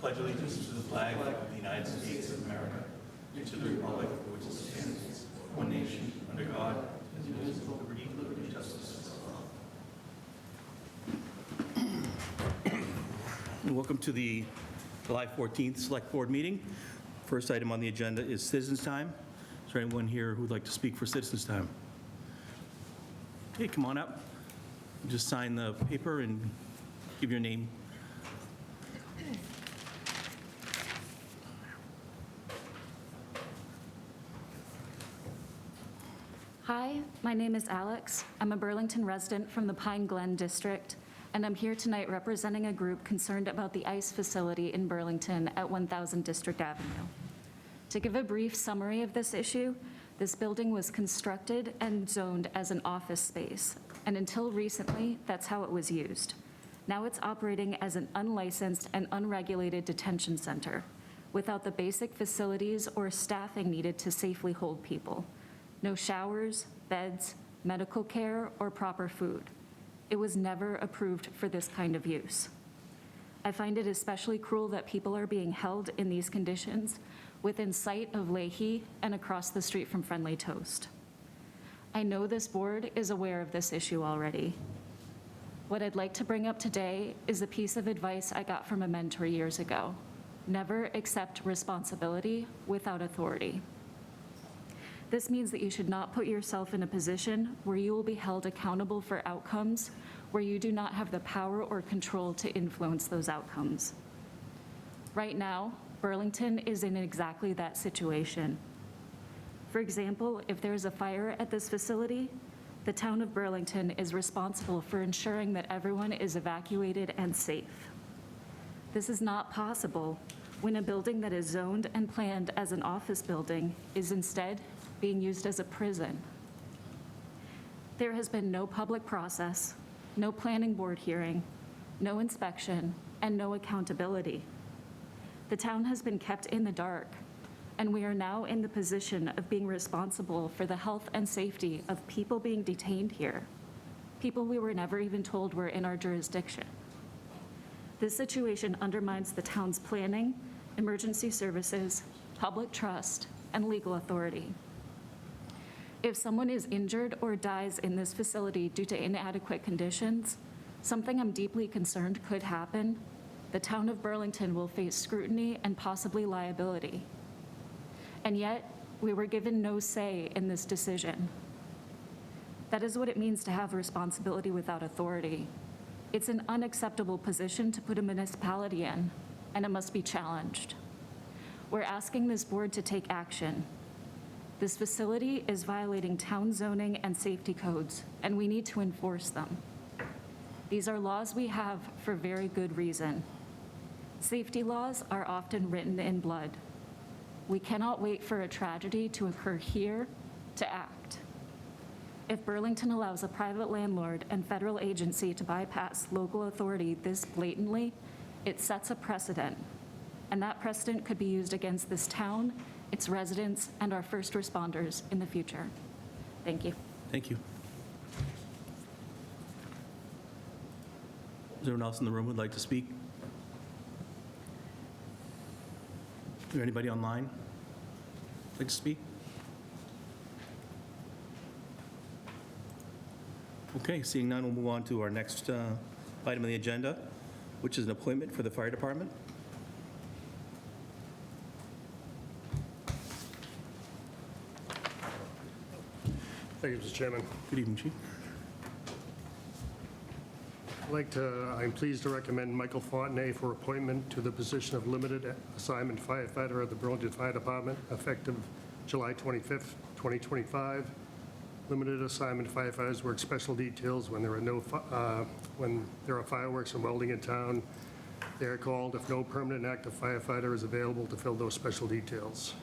pledge allegiance to the flag of the United States of America and to the republic for which it stands, one nation, under God, indivisible, with liberty and justice for all. Welcome to the July 14th Select Board meeting. First item on the agenda is Citizens Time. Is there anyone here who would like to speak for Citizens Time? Okay, come on up. Just sign the paper and give your name. Hi, my name is Alex. I'm a Burlington resident from the Pine Glen District, and I'm here tonight representing a group concerned about the ICE facility in Burlington at 1000 District Avenue. To give a brief summary of this issue, this building was constructed and zoned as an office space, and until recently, that's how it was used. Now it's operating as an unlicensed and unregulated detention center, without the basic facilities or staffing needed to safely hold people. No showers, beds, medical care, or proper food. It was never approved for this kind of use. I find it especially cruel that people are being held in these conditions within sight of Leahy and across the street from Friendly Toast. I know this board is aware of this issue already. What I'd like to bring up today is a piece of advice I got from a mentor years ago. Never accept responsibility without authority. This means that you should not put yourself in a position where you will be held accountable for outcomes where you do not have the power or control to influence those outcomes. Right now, Burlington is in exactly that situation. For example, if there is a fire at this facility, the town of Burlington is responsible for ensuring that everyone is evacuated and safe. This is not possible when a building that is zoned and planned as an office building is instead being used as a prison. There has been no public process, no planning board hearing, no inspection, and no accountability. The town has been kept in the dark, and we are now in the position of being responsible for the health and safety of people being detained here, people we were never even told were in our jurisdiction. This situation undermines the town's planning, emergency services, public trust, and legal authority. If someone is injured or dies in this facility due to inadequate conditions, something I'm deeply concerned could happen. The town of Burlington will face scrutiny and possibly liability. And yet, we were given no say in this decision. That is what it means to have responsibility without authority. It's an unacceptable position to put a municipality in, and it must be challenged. We're asking this board to take action. This facility is violating town zoning and safety codes, and we need to enforce them. These are laws we have for very good reason. Safety laws are often written in blood. We cannot wait for a tragedy to occur here to act. If Burlington allows a private landlord and federal agency to bypass local authority this blatantly, it sets a precedent, and that precedent could be used against this town, its residents, and our first responders in the future. Thank you. Thank you. Is there anyone else in the room who would like to speak? Is there anybody online who'd like to speak? Okay, seeing none, we'll move on to our next item on the agenda, which is an appointment for the fire department. Thank you, Mr. Chairman. Good evening, Chief. I'm pleased to recommend Michael Fontenay for appointment to the position of limited assignment firefighter at the Burlington Fire Department effective July 25th, 2025. Limited assignment firefighters work special details when there are fireworks and welding in town. They are called if no permanent active firefighter is available to fill those special details.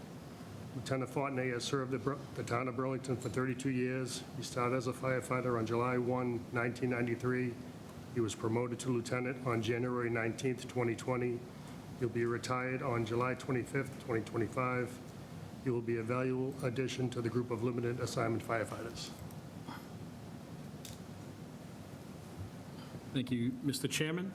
Lieutenant Fontenay has served the town of Burlington for 32 years. He started as a firefighter on July 1, 1993. He was promoted to lieutenant on January 19th, 2020. He'll be retired on July 25th, 2025. He will be a valuable addition to the group of limited assignment firefighters. Thank you, Mr. Chairman.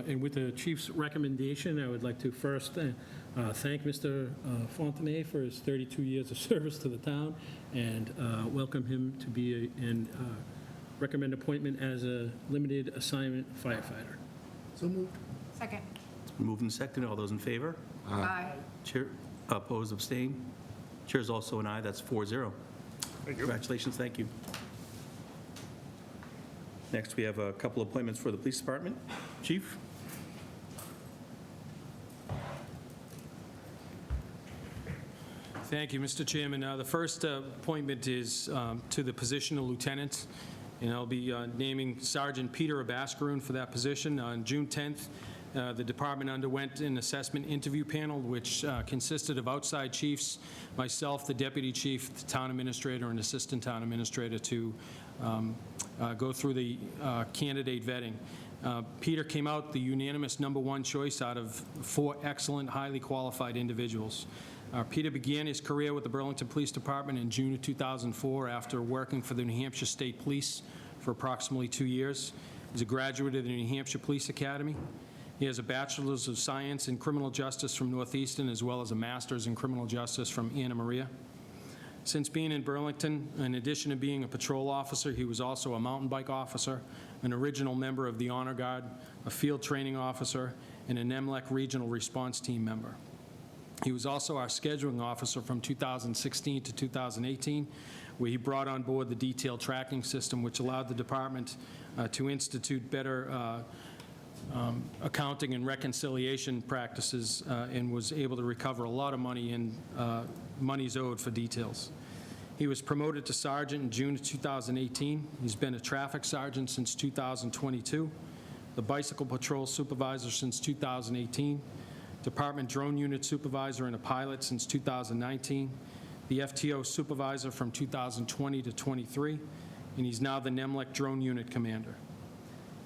And with the chief's recommendation, I would like to first thank Mr. Fontenay for his 32 years of service to the town and welcome him to be and recommend appointment as a limited assignment firefighter. So moved. Second. It's been moved and seconded. All those in favor? Aye. Chair, opposed, abstain? Chair is also an aye. That's 4-0. Thank you. Congratulations, thank you. Next, we have a couple appointments for the police department. Chief? Thank you, Mr. Chairman. The first appointment is to the position of lieutenant, and I'll be naming Sergeant Peter Abascaroon for that position. On June 10th, the department underwent an assessment interview panel, which consisted of outside chiefs, myself, the deputy chief, the town administrator, and assistant town administrator to go through the candidate vetting. Peter came out the unanimous #1 choice out of 4 excellent, highly qualified individuals. Peter began his career with the Burlington Police Department in June of 2004 after working for the New Hampshire State Police for approximately 2 years. He's a graduate of the New Hampshire Police Academy. He has a Bachelor's of Science in Criminal Justice from Northeastern, as well as a Master's in Criminal Justice from Anna Maria. Since being in Burlington, in addition to being a patrol officer, he was also a mountain bike officer, an original member of the Honor Guard, a field training officer, and a NEMLEC Regional Response Team member. He was also our scheduling officer from 2016 to 2018, where he brought on board the detailed tracking system, which allowed the department to institute better accounting and reconciliation practices and was able to recover a lot of money and monies owed for details. He was promoted to sergeant in June of 2018. He's been a traffic sergeant since 2022, the bicycle patrol supervisor since 2018, department drone unit supervisor and a pilot since 2019, the FTO supervisor from 2020 to 23, and he's now the NEMLEC drone unit commander.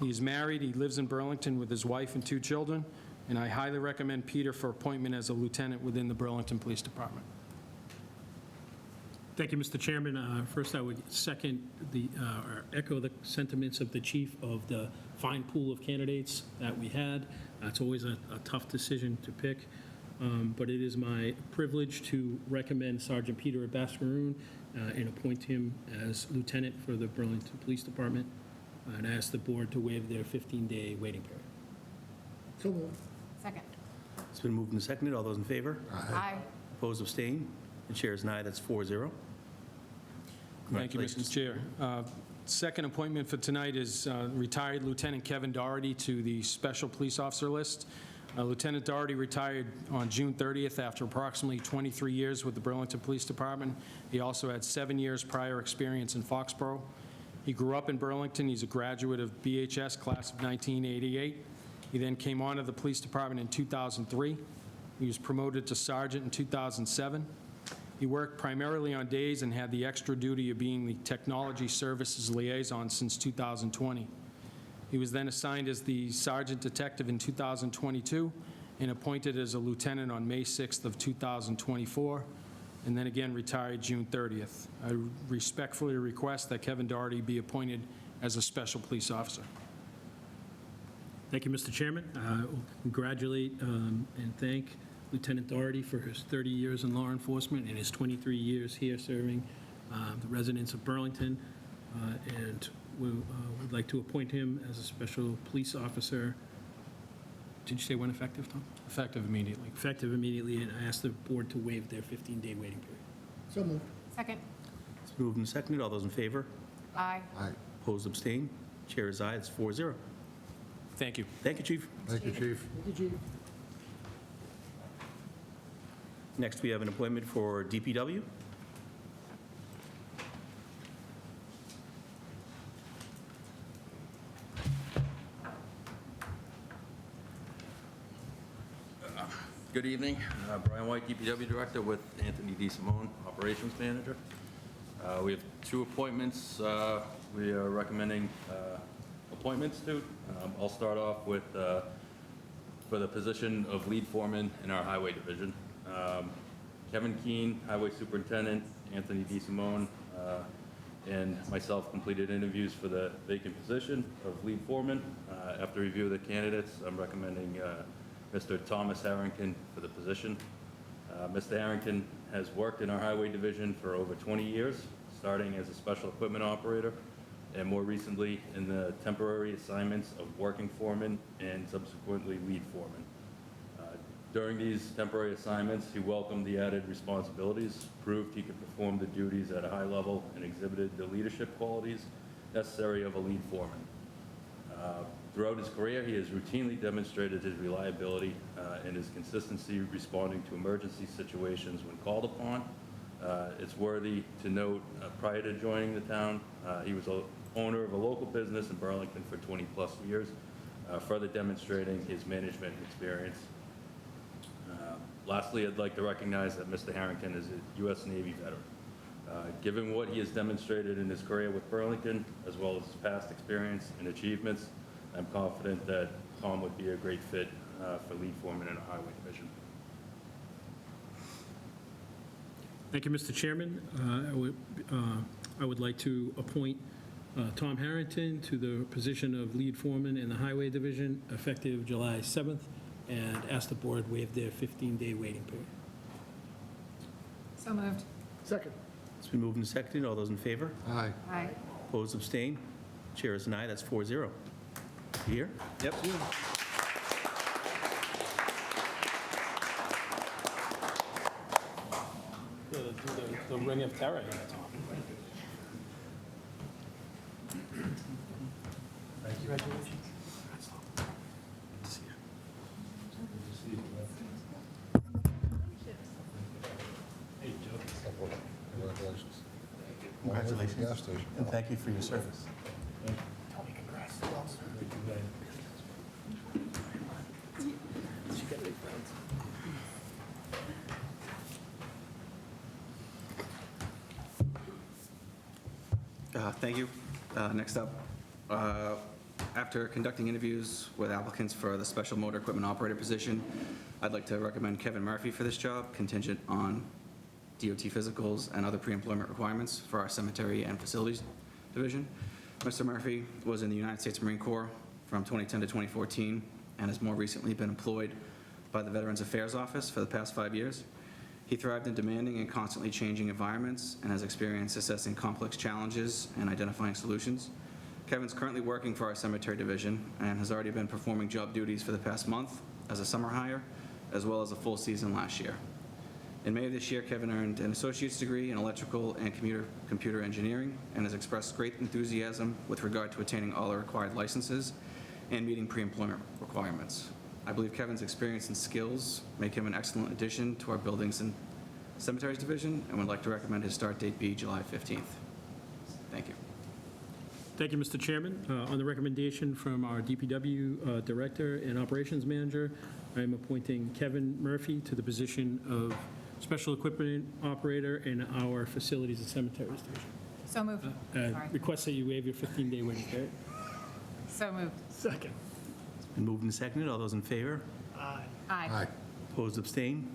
He is married, he lives in Burlington with his wife and 2 children, and I highly recommend Peter for appointment as a lieutenant within the Burlington Police Department. Thank you, Mr. Chairman. First, I would second or echo the sentiments of the chief of the fine pool of candidates that we had. It's always a tough decision to pick, but it is my privilege to recommend Sergeant Peter Abascaroon and appoint him as lieutenant for the Burlington Police Department, and ask the board to waive their 15-day waiting period. So moved. Second. It's been moved and seconded. All those in favor? Aye. Opposed, abstain? The chair is an aye. That's 4-0. Thank you, Mr. Chair. Second appointment for tonight is retired Lieutenant Kevin Doherty to the Special Police Officer list. Lieutenant Doherty retired on June 30th after approximately 23 years with the Burlington Police Department. He also had 7 years prior experience in Foxborough. He grew up in Burlington. He's a graduate of BHS class of 1988. He then came on to the police department in 2003. He was promoted to sergeant in 2007. He worked primarily on days and had the extra duty of being the technology services liaison since 2020. He was then assigned as the sergeant detective in 2022 and appointed as a lieutenant on May 6th of 2024, and then again retired June 30th. I respectfully request that Kevin Doherty be appointed as a special police officer. Thank you, Mr. Chairman. Congratulate and thank Lieutenant Doherty for his 30 years in law enforcement and his 23 years here serving the residents of Burlington. And we would like to appoint him as a special police officer. Did you say when effective, Tom? Effective immediately. Effective immediately, and I ask the board to waive their 15-day waiting period. So moved. Second. It's moved and seconded. All those in favor? Aye. Aye. Opposed, abstain? Chair is aye. It's 4-0. Thank you. Thank you, Chief. Thank you, Chief. Thank you, Chief. Next, we have an appointment for DPW. Good evening. Brian White, DPW Director, with Anthony DeSimone, Operations Manager. We have 2 appointments we are recommending appointments to. I'll start off with, for the position of lead foreman in our Highway Division. Kevin Keene, Highway Superintendent, Anthony DeSimone, and myself completed interviews for the vacant position of lead foreman. After review of the candidates, I'm recommending Mr. Thomas Harrington for the position. Mr. Harrington has worked in our highway division for over 20 years, starting as a special equipment operator, and more recently in the temporary assignments of working foreman and subsequently lead foreman. During these temporary assignments, he welcomed the added responsibilities, proved he could perform the duties at a high level, and exhibited the leadership qualities necessary of a lead foreman. Throughout his career, he has routinely demonstrated his reliability and his consistency responding to emergency situations when called upon. It's worthy to note, prior to joining the town, he was a owner of a local business in Burlington for 20-plus years, further demonstrating his management experience. Lastly, I'd like to recognize that Mr. Harrington is a U.S. Navy veteran. Given what he has demonstrated in his career with Burlington, as well as his past experience and achievements, I'm confident that Tom would be a great fit for lead foreman in our highway division. Thank you, Mr. Chairman. I would like to appoint Tom Harrington to the position of lead foreman in the Highway Division effective July 7th, and ask the board waive their 15-day waiting period. So moved. Second. It's been moved and seconded. All those in favor? Aye. Aye. Opposed, abstained? Chair is an aye. That's 4-0. You here? Yep. The ring of terror here, Tom. Congratulations. And thank you for your service. Thank you. Next up, after conducting interviews with applicants for the special motor equipment operator position, I'd like to recommend Kevin Murphy for this job, contingent on DOT physicals and other pre-employment requirements for our cemetery and facilities division. Mr. Murphy was in the United States Marine Corps from 2010 to 2014 and has more recently been employed by the Veterans Affairs Office for the past 5 years. He thrived in demanding and constantly changing environments and has experience assessing complex challenges and identifying solutions. Kevin's currently working for our cemetery division and has already been performing job duties for the past month as a summer hire, as well as a full season last year. In May of this year, Kevin earned an associate's degree in electrical and computer engineering and has expressed great enthusiasm with regard to attaining all the required licenses and meeting pre-employment requirements. I believe Kevin's experience and skills make him an excellent addition to our Buildings and Cemeteries Division, and would like to recommend his start date be July 15th. Thank you. Thank you, Mr. Chairman. On the recommendation from our DPW Director and Operations Manager, I am appointing Kevin Murphy to the position of Special Equipment Operator in our Facilities and Cemeteries Division. So moved. Sorry. Request that you waive your 15-day waiting period. So moved. Second. Been moved and seconded. All those in favor? Aye. Opposed, abstained?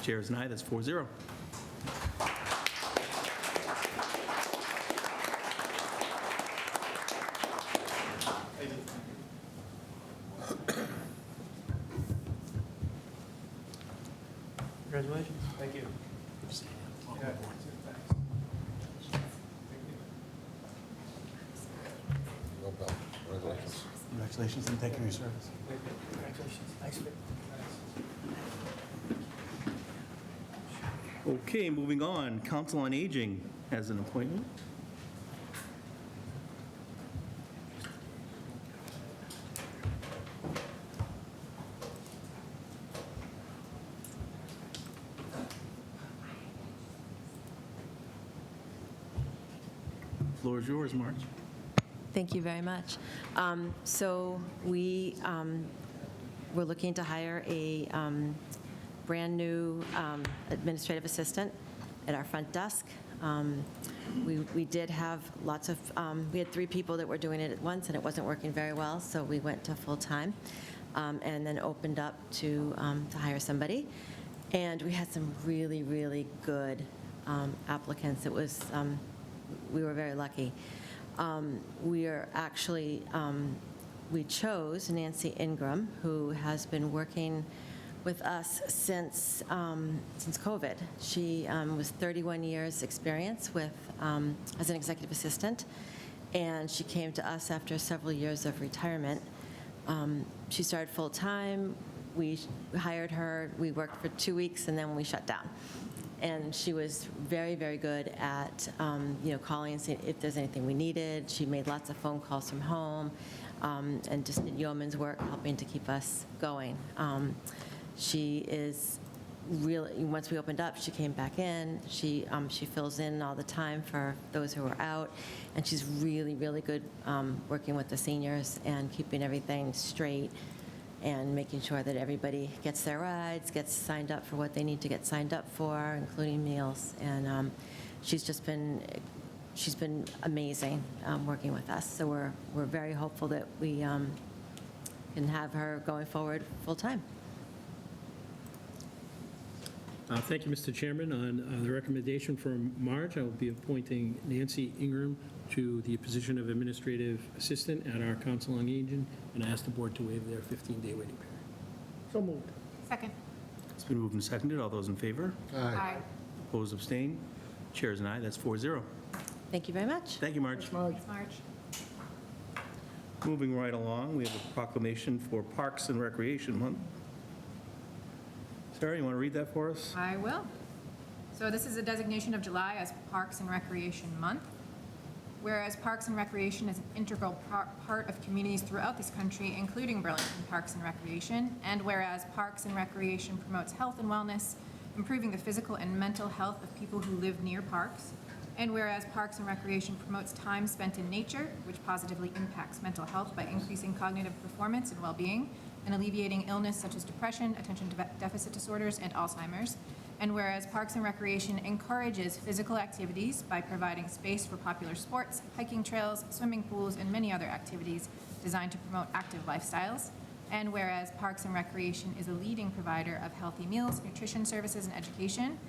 Chair is an aye. That's 4-0. Congratulations. Thank you. Congratulations and thank you for your service. Okay, moving on. Council on Aging has an appointment. Floor is yours, Marge. Thank you very much. So we're looking to hire a brand-new administrative assistant at our front desk. We did have lots of, we had 3 people that were doing it at once, and it wasn't working very well, so we went to full-time, and then opened up to hire somebody. And we had some really, really good applicants. It was we were very lucky. We chose Nancy Ingram, who has been working with us since COVID. She was 31 years experience with as an executive assistant, and she came to us after several years of retirement. She started full-time. We hired her. We worked for 2 weeks, and then we shut down. And she was very, very good at, calling and seeing if there's anything we needed. She made lots of phone calls from home, and just did yeoman's work, helping to keep us going. She is really, once we opened up, she came back in. She fills in all the time for those who are out, and she's really, really good working with the seniors and keeping everything straight and making sure that everybody gets their rides, gets signed up for what they need to get signed up for, including meals. And she's been amazing working with us. So we're very hopeful that we can have her going forward full-time. Thank you, Mr. Chairman. On the recommendation from Marge, I will be appointing Nancy Ingram to the position of Administrative Assistant at our Council on Aging, and I ask the board to waive their 15-day waiting period. So moved. Second. It's been moved and seconded. All those in favor? Aye. Opposed, abstained? Chair is an aye. That's 4-0. Thank you very much. Thank you, Marge. Marge. March. Moving right along, we have a proclamation for Parks and Recreation Month. Sarah, you want to read that for us? I will. So this is a designation of July as Parks and Recreation Month. Whereas Parks and Recreation is an integral part of communities throughout this country, including Burlington Parks and Recreation, and whereas Parks and Recreation promotes health and wellness, improving the physical and mental health of people who live near parks, and whereas Parks and Recreation promotes time spent in nature, which positively impacts mental health by increasing cognitive performance and well-being, and alleviating illness such as depression, attention deficit disorders, and Alzheimer's. And whereas Parks and Recreation encourages physical activities by providing space for popular sports, hiking trails, swimming pools, and many other activities designed to promote active lifestyles. And whereas Parks and Recreation is a leading provider of healthy meals, nutrition services, and education.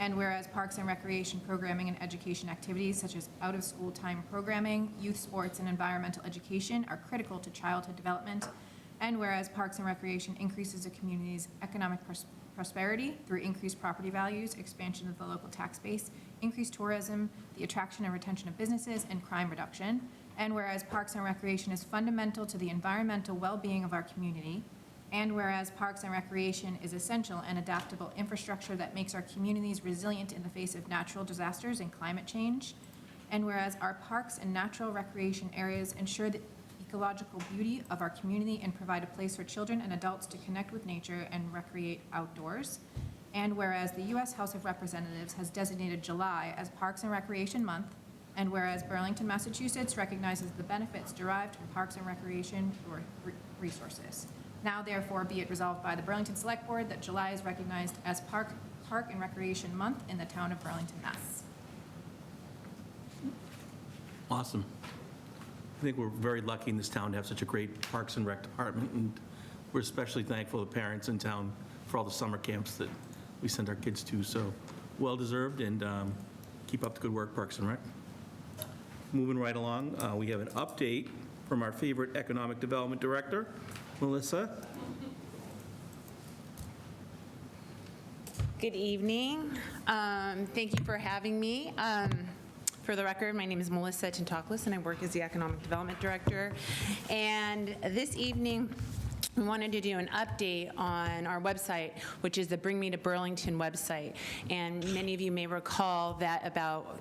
And whereas Parks and Recreation programming and education activities such as out-of-school time programming, youth sports, and environmental education are critical to childhood development. And whereas Parks and Recreation increases a community's economic prosperity through increased property values, expansion of the local tax base, increased tourism, the attraction and retention of businesses, and crime reduction. And whereas Parks and Recreation is fundamental to the environmental well-being of our community. And whereas Parks and Recreation is essential and adaptable infrastructure that makes our communities resilient in the face of natural disasters and climate change. And whereas our parks and natural recreation areas ensure the ecological beauty of our community and provide a place for children and adults to connect with nature and recreate outdoors. And whereas the U.S. House of Representatives has designated July as Parks and Recreation Month, and whereas Burlington, Massachusetts recognizes the benefits derived from parks and recreation resources. Now therefore be it resolved by the Burlington Select Board that July is recognized as Park and Recreation Month in the town of Burlington, Mass. Awesome. I think we're very lucky in this town to have such a great Parks and Rec department, and we're especially thankful to parents in town for all the summer camps that we send our kids to. So well-deserved, and keep up the good work, Parks and Rec. Moving right along, we have an update from our favorite Economic Development Director, Melissa. Good evening. Thank you for having me. For the record, my name is Melissa Tintoklis, and I work as the Economic Development Director. And this evening, we wanted to do an update on our website, which is the Bring Me to Burlington website. And many of you may recall that about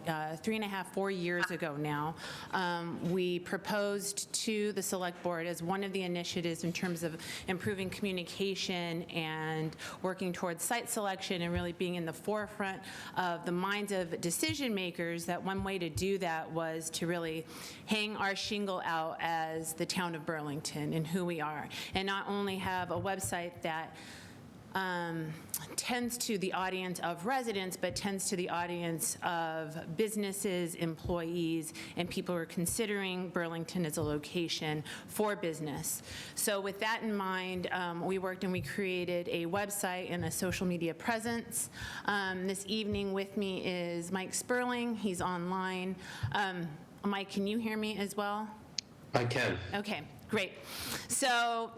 4 years ago now, we proposed to the Select Board as one of the initiatives in terms of improving communication and working towards site selection and really being in the forefront of the minds of decision makers, that one way to do that was to really hang our shingle out as the town of Burlington and who we are, and not only have a website that tends to the audience of residents, but tends to the audience of businesses, employees, and people who are considering Burlington as a location for business. So with that in mind, we worked and we created a website and a social media presence. This evening with me is Mike Sperling. He's online. Mike, can you hear me as well? I can. Okay, great. So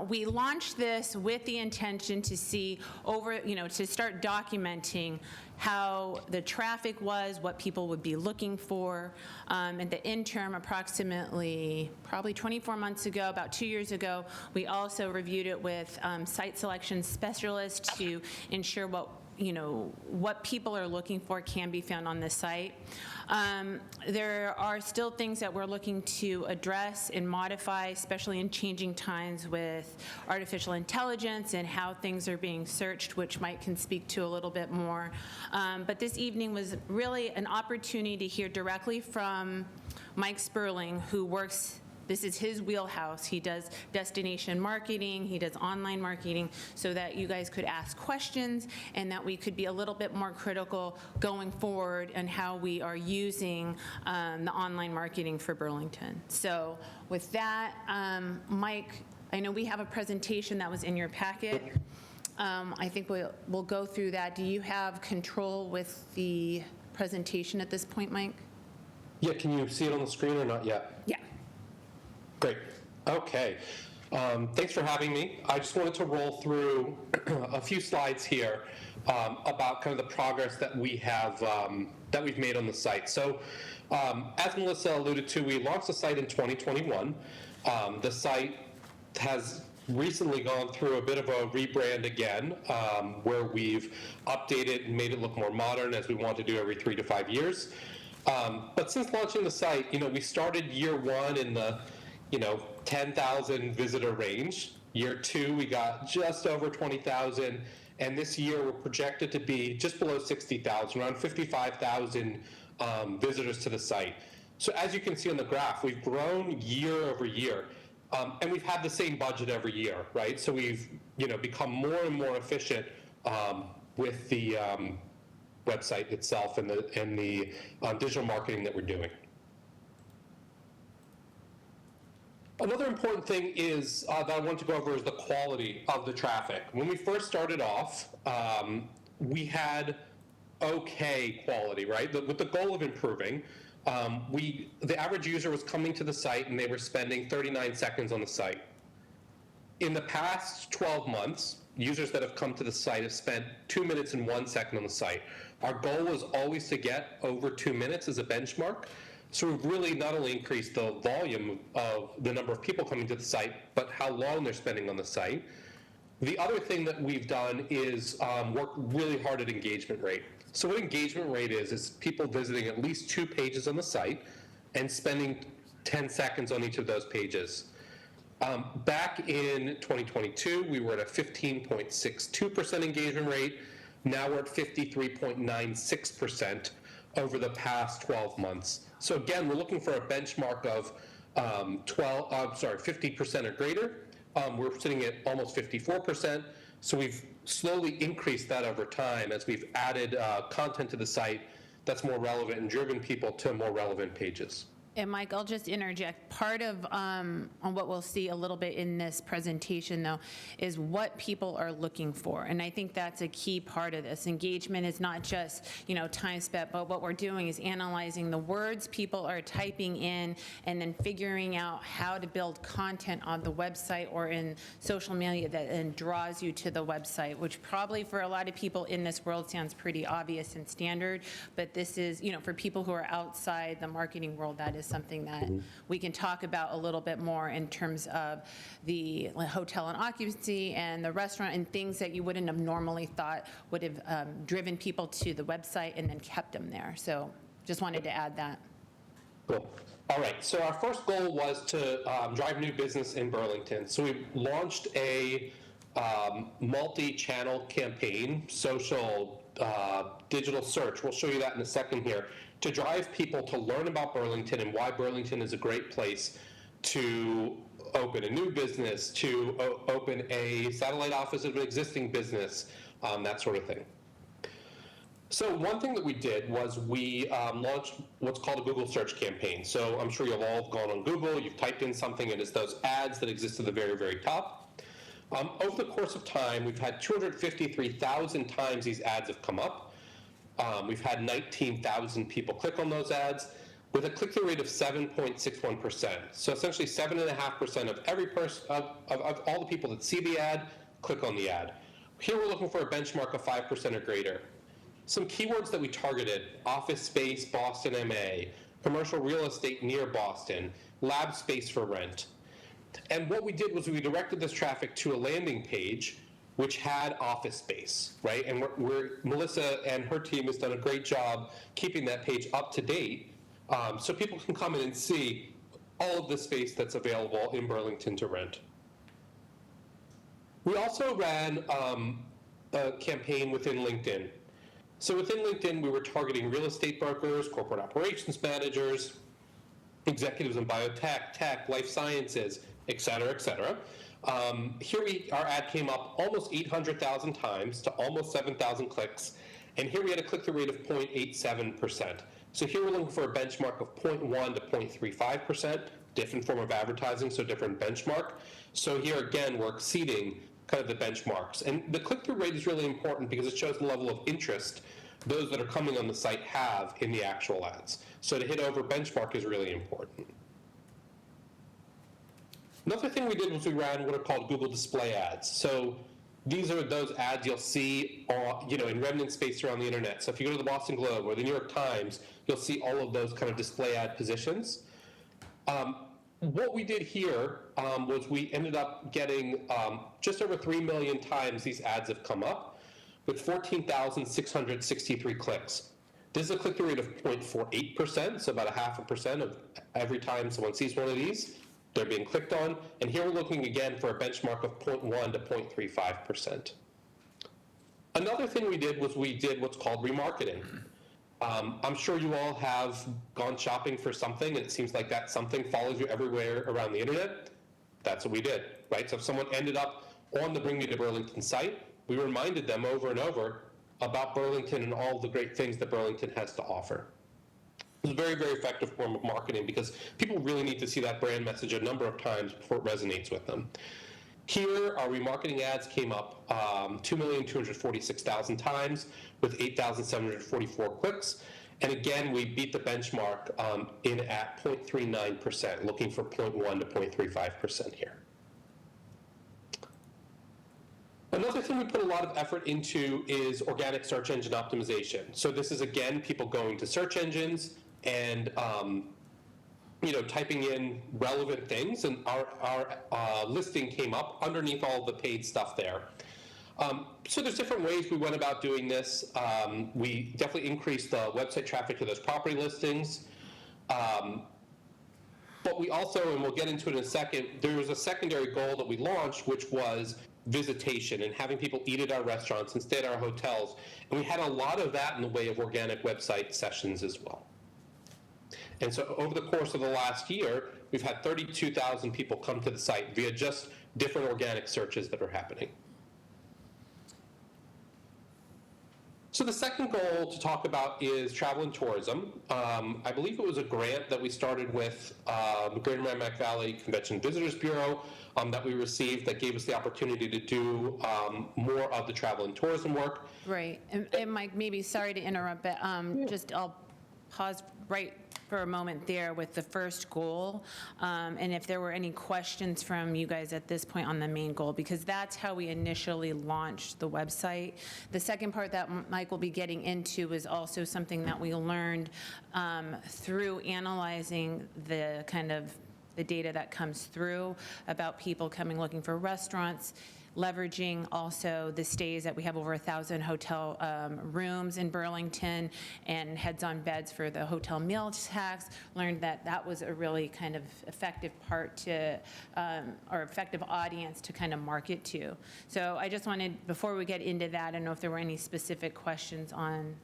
we launched this with the intention to see to start documenting how the traffic was, what people would be looking for. In the interim, approximately probably 24 months ago, about 2 years ago, we also reviewed it with site selection specialists to ensure what people are looking for can be found on the site. There are still things that we're looking to address and modify, especially in changing times with artificial intelligence and how things are being searched, which Mike can speak to a little bit more. But this evening was really an opportunity to hear directly from Mike Sperling, who works. This is his wheelhouse. He does destination marketing, he does online marketing, so that you guys could ask questions and that we could be a little bit more critical going forward and how we are using the online marketing for Burlington. So with that, Mike, I know we have a presentation that was in your packet. I think we'll go through that. Do you have control with the presentation at this point, Mike? Yeah, can you see it on the screen or not yet? Yeah. Great. Okay. Thanks for having me. I just wanted to roll through a few slides here about kind of the progress that we have that we've made on the site. So, as Melissa alluded to, we launched the site in 2021. The site has recently gone through a bit of a rebrand again, where we've updated and made it look more modern, as we want to do every 3 to 5 years. But since launching the site, we started year one in the 10,000 visitor range. Year two, we got just over 20,000, and this year we're projected to be just below 60,000, around 55,000 visitors to the site. So as you can see on the graph, we've grown year over year, and we've had the same budget every year, right? So we've become more and more efficient with the website itself and the digital marketing that we're doing. Another important thing is that I want to go over is the quality of the traffic. When we first started off, we had okay quality, right? With the goal of improving. The average user was coming to the site and they were spending 39 seconds on the site. In the past 12 months, users that have come to the site have spent 2 minutes and 1 second on the site. Our goal was always to get over 2 minutes as a benchmark. So we've really not only increased the volume of the number of people coming to the site, but how long they're spending on the site. The other thing that we've done is work really hard at engagement rate. So what engagement rate is people visiting at least 2 pages on the site and spending 10 seconds on each of those pages. Back in 2022, we were at a 15.62% engagement rate. Now we're at 53.96% over the past 12 months. So again, we're looking for a benchmark of 50% or greater. We're sitting at almost 54%. So we've slowly increased that over time as we've added content to the site that's more relevant and driven people to more relevant pages. And Mike, I'll just interject. Part of on what we'll see a little bit in this presentation, though, is what people are looking for. And I think that's a key part of this. Engagement is not just, time spent, but what we're doing is analyzing the words people are typing in and then figuring out how to build content on the website or in social media that then draws you to the website, which probably for a lot of people in this world sounds pretty obvious and standard. But this is, for people who are outside the marketing world, that is something that we can talk about a little bit more in terms of the hotel and occupancy and the restaurant and things that you wouldn't have normally thought would have driven people to the website and then kept them there. So just wanted to add that. Cool. All right, so our first goal was to drive new business in Burlington. So we launched a multi-channel campaign, social, digital search. We'll show you that in a second here, to drive people to learn about Burlington and why Burlington is a great place to open a new business, to open a satellite office of an existing business, that sort of thing. So one thing that we did was we launched what's called a Google search campaign. So I'm sure you've all gone on Google, you've typed in something, and it's those ads that exist at the very, very top. Over the course of time, we've had 253,000 times these ads have come up. We've had 19,000 people click on those ads with a click-through rate of 7.61%. So essentially 7.5% of every person, of all the people that see the ad, click on the ad. Here we're looking for a benchmark of 5% or greater. Some keywords that we targeted: office space, Boston, MA, commercial real estate near Boston, lab space for rent. And what we did was we directed this traffic to a landing page which had office space, right? And Melissa and her team has done a great job keeping that page up to date, so people can come in and see all of the space that's available in Burlington to rent. We also ran a campaign within LinkedIn. So within LinkedIn, we were targeting real estate brokers, corporate operations managers, executives in biotech, tech, life sciences, et cetera, et cetera. Here our ad came up almost 800,000 times to almost 7,000 clicks, and here we had a click-through rate of 0.87%. So here we're looking for a benchmark of 0.1 to 0.35%, different form of advertising, so different benchmark. So here again, we're exceeding kind of the benchmarks. And the click-through rate is really important because it shows the level of interest those that are coming on the site have in the actual ads. So to hit over benchmark is really important. Another thing we did was we ran what are called Google display ads. So these are those ads you'll see in remnant space around the internet. So if you go to the Boston Globe or the New York Times, you'll see all of those kind of display ad positions. What we did here was we ended up getting just over 3 million times these ads have come up with 14,663 clicks. This is a click-through rate of 0.48%, so about 0.5% of every time someone sees one of these, they're being clicked on. And here we're looking again for a benchmark of 0.1 to 0.35%. Another thing we did was we did what's called remarketing. I'm sure you all have gone shopping for something, and it seems like that something follows you everywhere around the internet. That's what we did, right? So if someone ended up on the Bring Me to Burlington site, we reminded them over and over about Burlington and all the great things that Burlington has to offer. It's a very, very effective form of marketing because people really need to see that brand message a number of times before it resonates with them. Here, our remarketing ads came up 2,246,000 times with 8,744 clicks. And again, we beat the benchmark in at 0.39%, looking for 0.1 to 0.35% here. Another thing we put a lot of effort into is organic search engine optimization. So this is, again, people going to search engines and typing in relevant things, and our listing came up underneath all the paid stuff there. So there's different ways we went about doing this. We definitely increased the website traffic to those property listings. But we also, and we'll get into it in a second, there was a secondary goal that we launched, which was visitation and having people eat at our restaurants and stay at our hotels. And we had a lot of that in the way of organic website sessions as well. And so over the course of the last year, we've had 32,000 people come to the site via just different organic searches that are happening. So the second goal to talk about is travel and tourism. I believe it was a grant that we started with the Greater Merrimack Valley Convention Visitors Bureau that we received that gave us the opportunity to do more of the travel and tourism work. Right. And Mike, maybe, sorry to interrupt, but I'll pause right for a moment there with the first goal, and if there were any questions from you guys at this point on the main goal, because that's how we initially launched the website. The second part that Mike will be getting into is also something that we learned through analyzing the kind of the data that comes through about people coming looking for restaurants, leveraging also the stays that we have over 1,000 hotel rooms in Burlington and heads on beds for the hotel meal tax. Learned that that was a really kind of effective part to, or effective audience to kind of market to. So I just wanted, before we get into that, I don't know if there were any specific questions on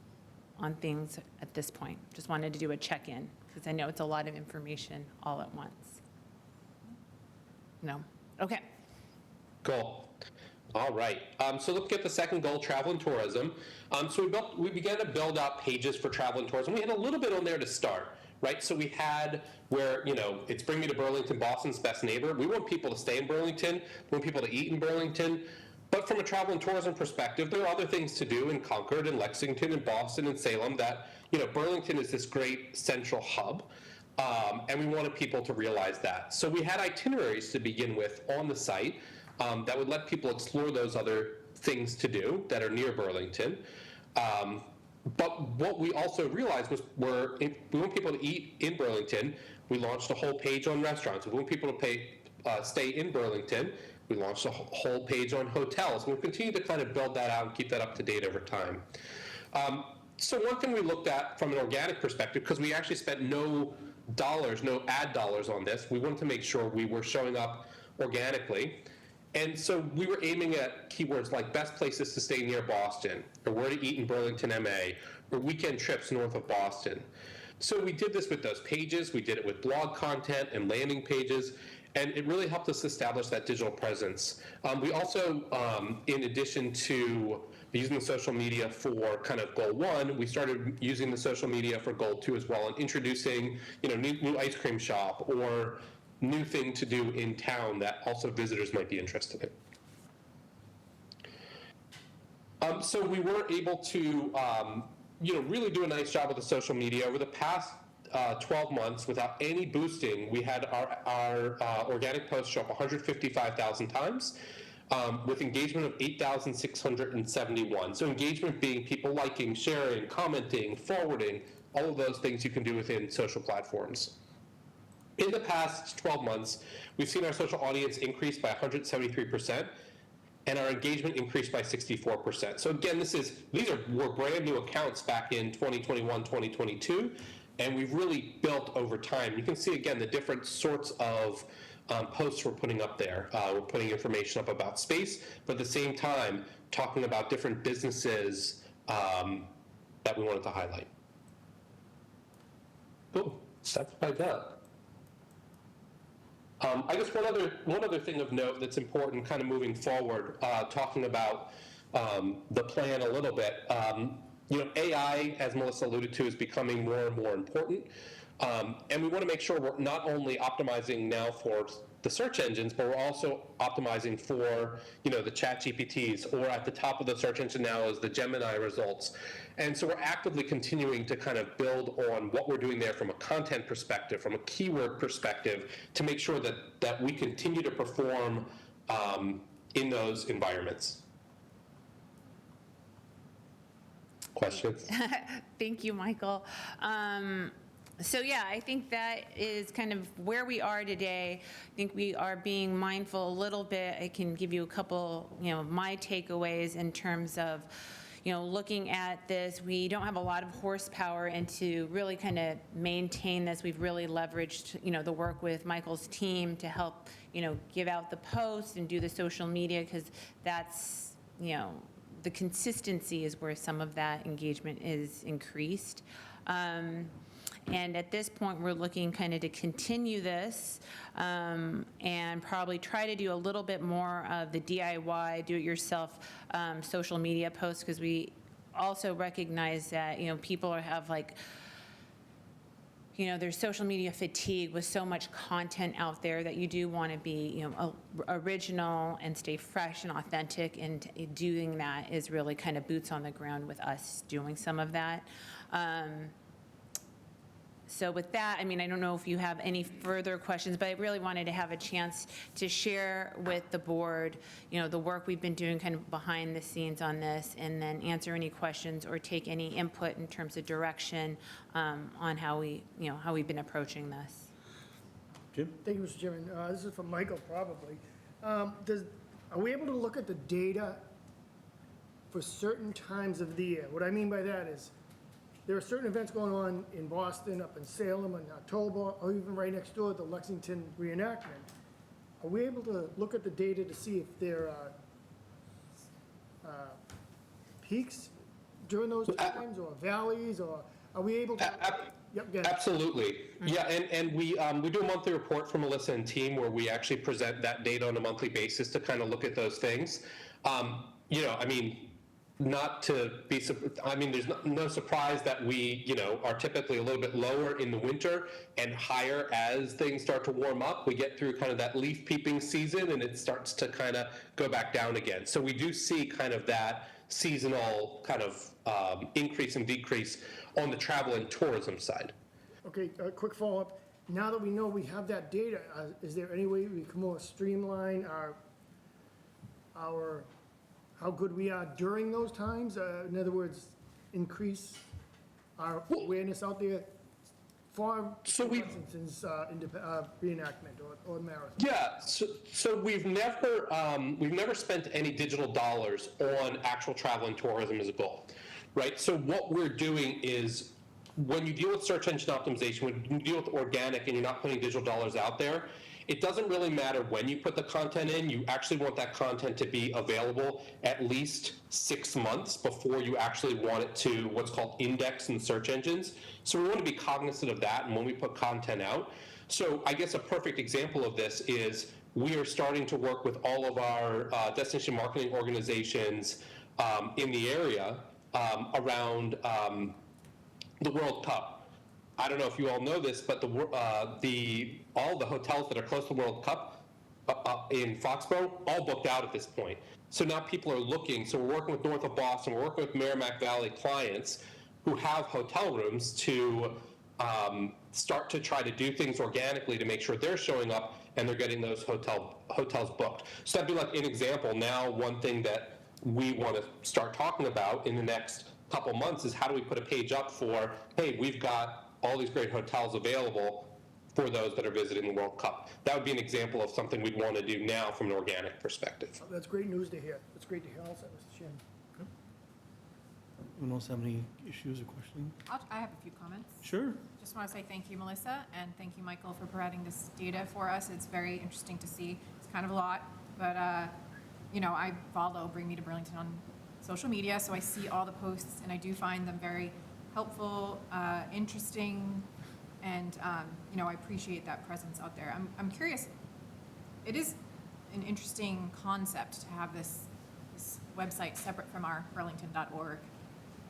things at this point. Just wanted to do a check-in because I know it's a lot of information all at once. No. Okay. Goal. All right. So looking at the second goal, travel and tourism. So we began to build out pages for travel and tourism. We had a little bit on there to start, right? So we had where, it's Bring Me to Burlington, Boston's best neighbor. We want people to stay in Burlington. We want people to eat in Burlington. But from a travel and tourism perspective, there are other things to do in Concord and Lexington and Boston and Salem that, Burlington is this great central hub. And we wanted people to realize that. So we had itineraries to begin with on the site that would let people explore those other things to do that are near Burlington. But what we also realized was we want people to eat in Burlington. We launched a whole page on restaurants. We want people to stay in Burlington. We launched a whole page on hotels. And we'll continue to kind of build that out and keep that up to date over time. So one thing we looked at from an organic perspective, because we actually spent no ad dollars on this, we wanted to make sure we were showing up organically. And so we were aiming at keywords like best places to stay near Boston, or where to eat in Burlington, MA, or weekend trips north of Boston. So we did this with those pages, we did it with blog content and landing pages, and it really helped us establish that digital presence. We also, in addition to using the social media for kind of goal one, we started using the social media for goal two as well, and introducing, new ice cream shop or new thing to do in town that also visitors might be interested in. So we were able to, really do a nice job with the social media. Over the past 12 months, without any boosting, we had our organic posts show up 155,000 times, with engagement of 8,671. So engagement being people liking, sharing, commenting, forwarding, all of those things you can do within social platforms. In the past 12 months, we've seen our social audience increase by 173%, and our engagement increased by 64%. So again, were brand new accounts back in 2021, 2022, and we've really built over time. You can see again the different sorts of posts we're putting up there. We're putting information up about space, but at the same time, talking about different businesses that we wanted to highlight. Cool, that's by that. I guess one other thing of note that's important kind of moving forward, talking about the plan a little bit. AI, as Melissa alluded to, is becoming more and more important. And we want to make sure we're not only optimizing now for the search engines, but we're also optimizing for, the ChatGPTs, or at the top of the search engine now is the Gemini results. And so we're actively continuing to kind of build on what we're doing there from a content perspective, from a keyword perspective, to make sure that we continue to perform in those environments. Questions? Thank you, Michael. So yeah, I think that is kind of where we are today. I think we are being mindful a little bit. I can give you a couple, my takeaways in terms of, looking at this. We don't have a lot of horsepower, and to really kind of maintain this, we've really leveraged, the work with Michael's team to help, give out the posts and do the social media, because that's, the consistency is where some of that engagement is increased. And at this point, we're looking kind of to continue this and probably try to do a little bit more of the DIY, do-it-yourself social media posts, because we also recognize that, people have there's social media fatigue with so much content out there, that you do want to be, original and stay fresh and authentic, and doing that is really kind of boots on the ground with us doing some of that. So with that, I don't know if you have any further questions, but I really wanted to have a chance to share with the board, the work we've been doing kind of behind the scenes on this, and then answer any questions or take any input in terms of direction on how we've been approaching this. Jim? Thank you, Mr. Chairman. This is for Michael, probably. Are we able to look at the data for certain times of the year? What I mean by that is, there are certain events going on in Boston, up in Salem in October, or even right next door, the Lexington reenactment. Are we able to look at the data to see if there are peaks during those times, or valleys, or are we able to? Yep, go ahead. Absolutely. Yeah, and we do a monthly report for Melissa and team where we actually present that data on a monthly basis to kind of look at those things. You know, I mean, not to be, I mean, there's no surprise that we, you know, are typically a little bit lower in the winter and higher as things start to warm up. We get through kind of that leaf peeping season and it starts to kind of go back down again. So we do see kind of that seasonal kind of increase and decrease on the travel and tourism side. Okay, a quick follow-up. Now that we know we have that data, is there any way we can more streamline our how good we are during those times? In other words, increase our awareness out there for, So for we- instance, reenactment or marathon? Yeah, so we've never spent any digital dollars on actual travel and tourism as a goal, right? So what we're doing is when you deal with search engine optimization, when you deal with organic and you're not putting digital dollars out there, it doesn't really matter when you put the content in. You actually want that content to be available at least 6 months before you actually want it to what's called index in search engines. So we want to be cognizant of that and when we put content out. So I guess a perfect example of this is we are starting to work with all of our destination marketing organizations in the area around the World Cup. I don't know if you all know this, but all the hotels that are close to the World Cup in Foxborough all booked out at this point. So now people are looking. So we're working with North of Boston. We're working with Merrimack Valley clients who have hotel rooms to start to try to do things organically to make sure they're showing up and they're getting those hotels booked. So that'd be like an example. Now, one thing that we want to start talking about in the next couple months is how do we put a page up for, hey, we've got all these great hotels available for those that are visiting the World Cup. That would be an example of something we'd want to do now from an organic perspective. That's great news to hear. That's great to hear also, Mr. Chairman. Anyone else have any issues or questions? I have a few comments. Sure. Just want to say thank you, Melissa, and thank you, Michael, for providing this data for us. It's very interesting to see. It's kind of a lot, but, you know, I follow Bring Me to Burlington on social media, so I see all the posts, and I do find them very helpful, interesting, and, you know, I appreciate that presence out there. I'm curious, it is an interesting concept to have this website separate from our burlington.org,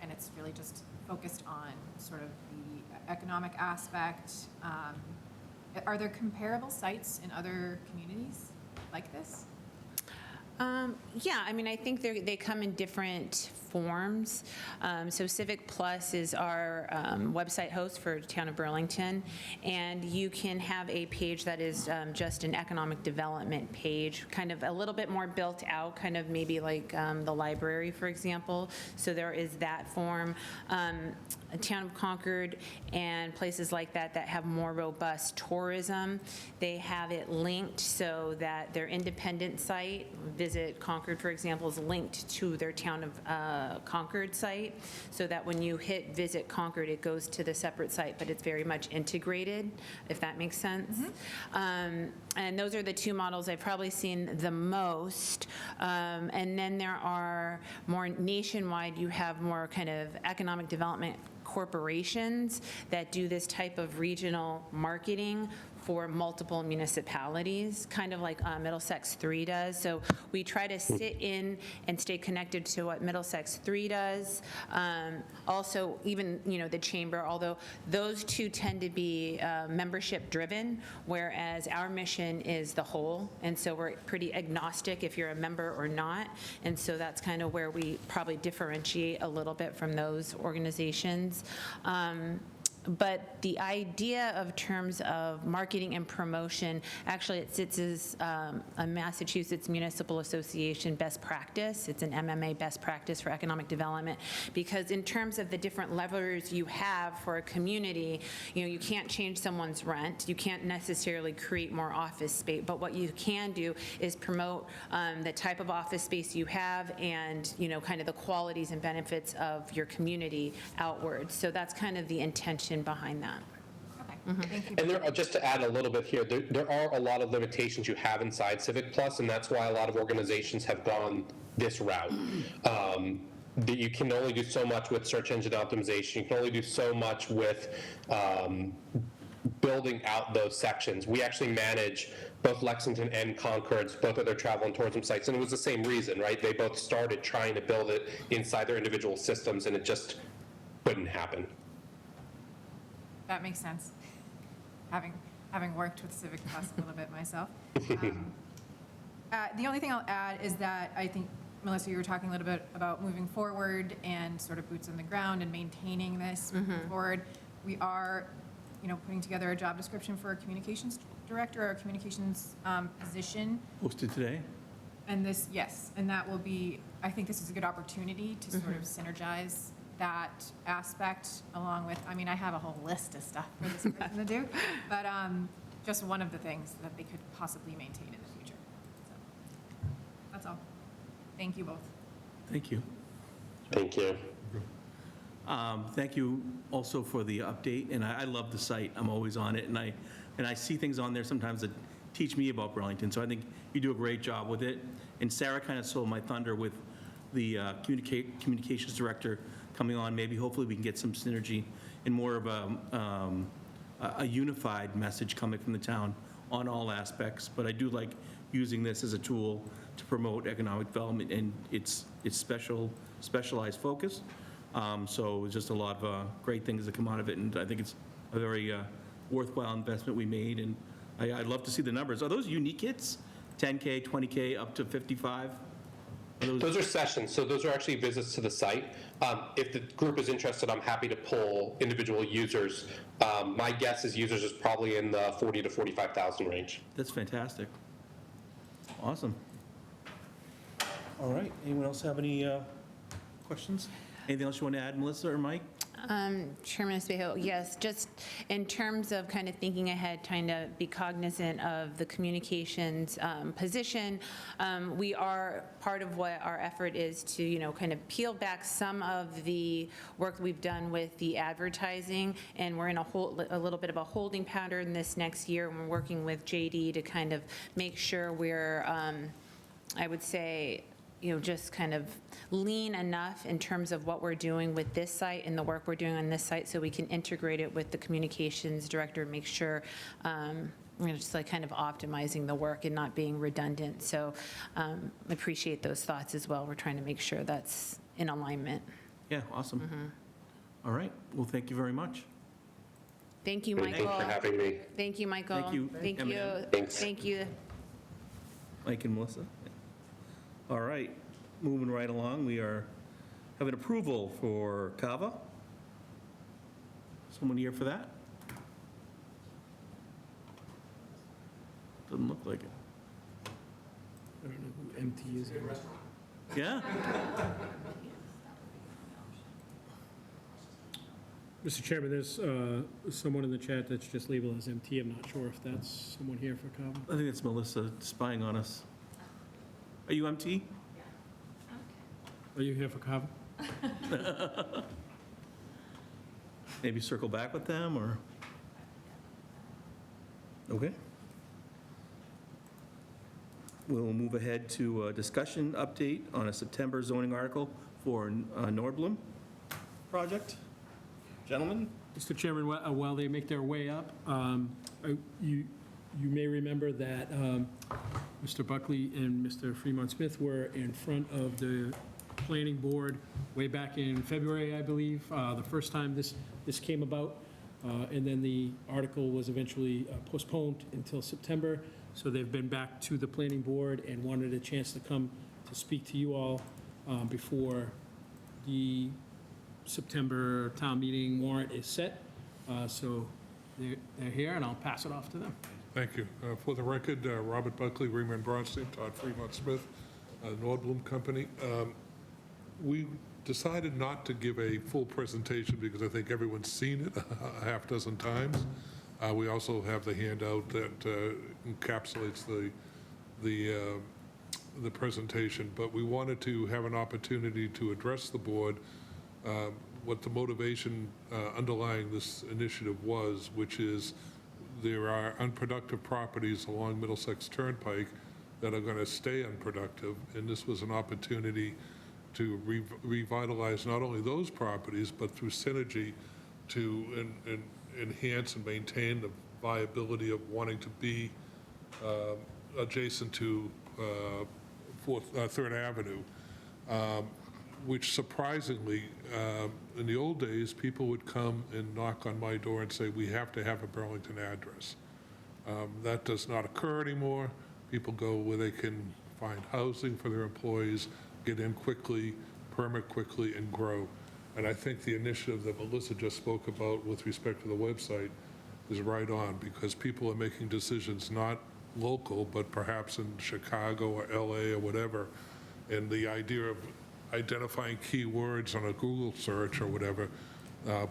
and it's really just focused on sort of the economic aspect. Are there comparable sites in other communities like this? Yeah, I mean, I think they come in different forms. So Civic Plus is our website host for Town of Burlington, and you can have a page that is just an economic development page, kind of a little bit more built out, kind of maybe like the library, for example. So there is that form. Town of Concord and places like that that have more robust tourism, they have it linked so that their independent site, Visit Concord, for example, is linked to their Town of Concord site, so that when you hit Visit Concord, it goes to the separate site, but it's very much integrated, if that makes sense. And those are the two models I've probably seen the most. And then there are more nationwide, you have more kind of economic development corporations that do this type of regional marketing for multiple municipalities, kind of like Middlesex 3 does. So we try to sit in and stay connected to what Middlesex 3 does. Also, even, you know, the chamber, although those two tend to be membership driven, whereas our mission is the whole. And so we're pretty agnostic if you're a member or not. And so that's kind of where we probably differentiate a little bit from those organizations. But the idea of terms of marketing and promotion, actually it sits as a Massachusetts Municipal Association best practice. It's an MMA best practice for economic development, because in terms of the different levers you have for a community, you know, you can't change someone's rent. You can't necessarily create more office space, but what you can do is promote the type of office space you have and, you know, kind of the qualities and benefits of your community outwards. So that's kind of the intention behind that. Okay, thank you. And there are, just to add a little bit here, there are a lot of limitations you have inside Civic Plus, and that's why a lot of organizations have gone this route. that you can only do so much with search engine optimization. You can only do so much with building out those sections. We actually manage both Lexington and Concord's, both of their travel and tourism sites, and it was the same reason, right? They both started trying to build it inside their individual systems, and it just couldn't happen. That makes sense, having worked with Civic Plus a little bit myself. The only thing I'll add is that I think, Melissa, you were talking a little bit about moving forward and sort of boots on the ground and maintaining this moving forward. We are, putting together a job description for a communications director or a communications position. Posted today? And this, yes, and that will be, I think this is a good opportunity to sort of synergize that aspect along with, I have a whole list of stuff for this person to do, but just one of the things that they could possibly maintain in the future. So, that's all. Thank you both. Thank you. Thank you. Thank you also for the update, and I love the site. I'm always on it, and I see things on there sometimes that teach me about Burlington, so I think you do a great job with it. And Sarah kind of stole my thunder with the communications director coming on. Maybe hopefully we can get some synergy and more of a unified message coming from the town on all aspects. But I do like using this as a tool to promote economic development and its specialized focus. So it's just a lot of great things that come out of it, and I think it's a very worthwhile investment we made, and I'd love to see the numbers. Are those unique hits? 10K, 20K, up to 55? Those are sessions, so those are actually visits to the site. If the group is interested, I'm happy to pull individual users. My guess is users is probably in the 40 to 45,000 range. That's fantastic. Awesome. All right, anyone else have any questions? Anything else you want to add, Melissa or Mike? Chairman Espejo, yes, just in terms of kind of thinking ahead, trying to be cognizant of the communications position, we are, part of what our effort is to, kind of peel back some of the work we've done with the advertising, and we're in a little bit of a holding pattern this next year, and we're working with JD to kind of make sure we're, I would say, just kind of lean enough in terms of what we're doing with this site and the work we're doing on this site so we can integrate it with the communications director and make sure just like kind of optimizing the work and not being redundant. So I appreciate those thoughts as well. We're trying to make sure that's in alignment. Yeah, awesome. All right, well, thank you very much. Thank you, Thanks Michael. for having me. Thank you, Michael. Thank you, Thank you. Eminem. Thanks. Thank you. Mike and Melissa. All right, moving right along, we have an approval for Kava. Someone here for that? Doesn't look like it. I don't know who MT is. Yeah? Mr. Chairman, there's someone in the chat that's just labeled as MT. I'm not sure if that's someone here for Cava. I think it's Melissa spying on us. Are you MT? Are you here for Cava? Maybe circle back with them, or? Okay. We'll move ahead to a discussion update on a September zoning article for Nordblum project. Gentlemen? Mr. Chairman, while they make their way up, you may remember that Mr. Buckley and Mr. Fremont Smith were in front of the planning board way back in February, I believe, the first time this came about. And then the article was eventually postponed until September. So they've been back to the planning board and wanted a chance to come to speak to you all before the September town meeting warrant is set. So they're here, and I'll pass it off to them. Thank you. For the record, Robert Buckley, Raymond Bronstein, Todd Fremont Smith, Nordblum Company. We decided not to give a full presentation because I think everyone's seen it a half dozen times. We also have the handout that encapsulates the presentation, but we wanted to have an opportunity to address the board what the motivation underlying this initiative was, which is there are unproductive properties along Middlesex Turnpike that are going to stay unproductive, and this was an opportunity to revitalize not only those properties, but through synergy to enhance and maintain the viability of wanting to be adjacent to Third Avenue, which surprisingly, in the old days, people would come and knock on my door and say, we have to have a Burlington address. That does not occur anymore. People go where they can find housing for their employees, get in quickly, permit quickly, and grow. And I think the initiative that Melissa just spoke about with respect to the website is right on, because people are making decisions not local, but perhaps in Chicago or LA or whatever. And the idea of identifying keywords on a Google search or whatever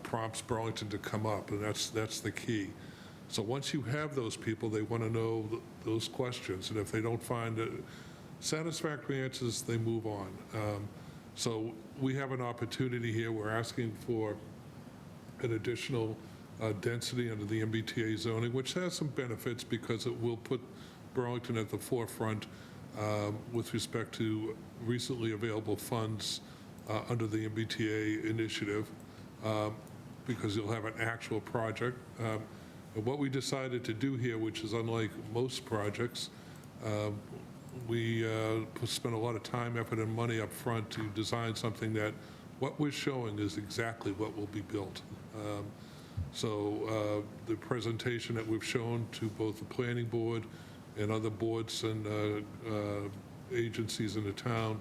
prompts Burlington to come up, and that's the key. So once you have those people, they want to know those questions, and if they don't find satisfactory answers, they move on. So we have an opportunity here. We're asking for an additional density under the MBTA zoning, which has some benefits because it will put Burlington at the forefront with respect to recently available funds under the MBTA initiative, because you'll have an actual project. And what we decided to do here, which is unlike most projects, we spent a lot of time, effort, and money up front to design something that what we're showing is exactly what will be built. So the presentation that we've shown to both the planning board and other boards and agencies in the town,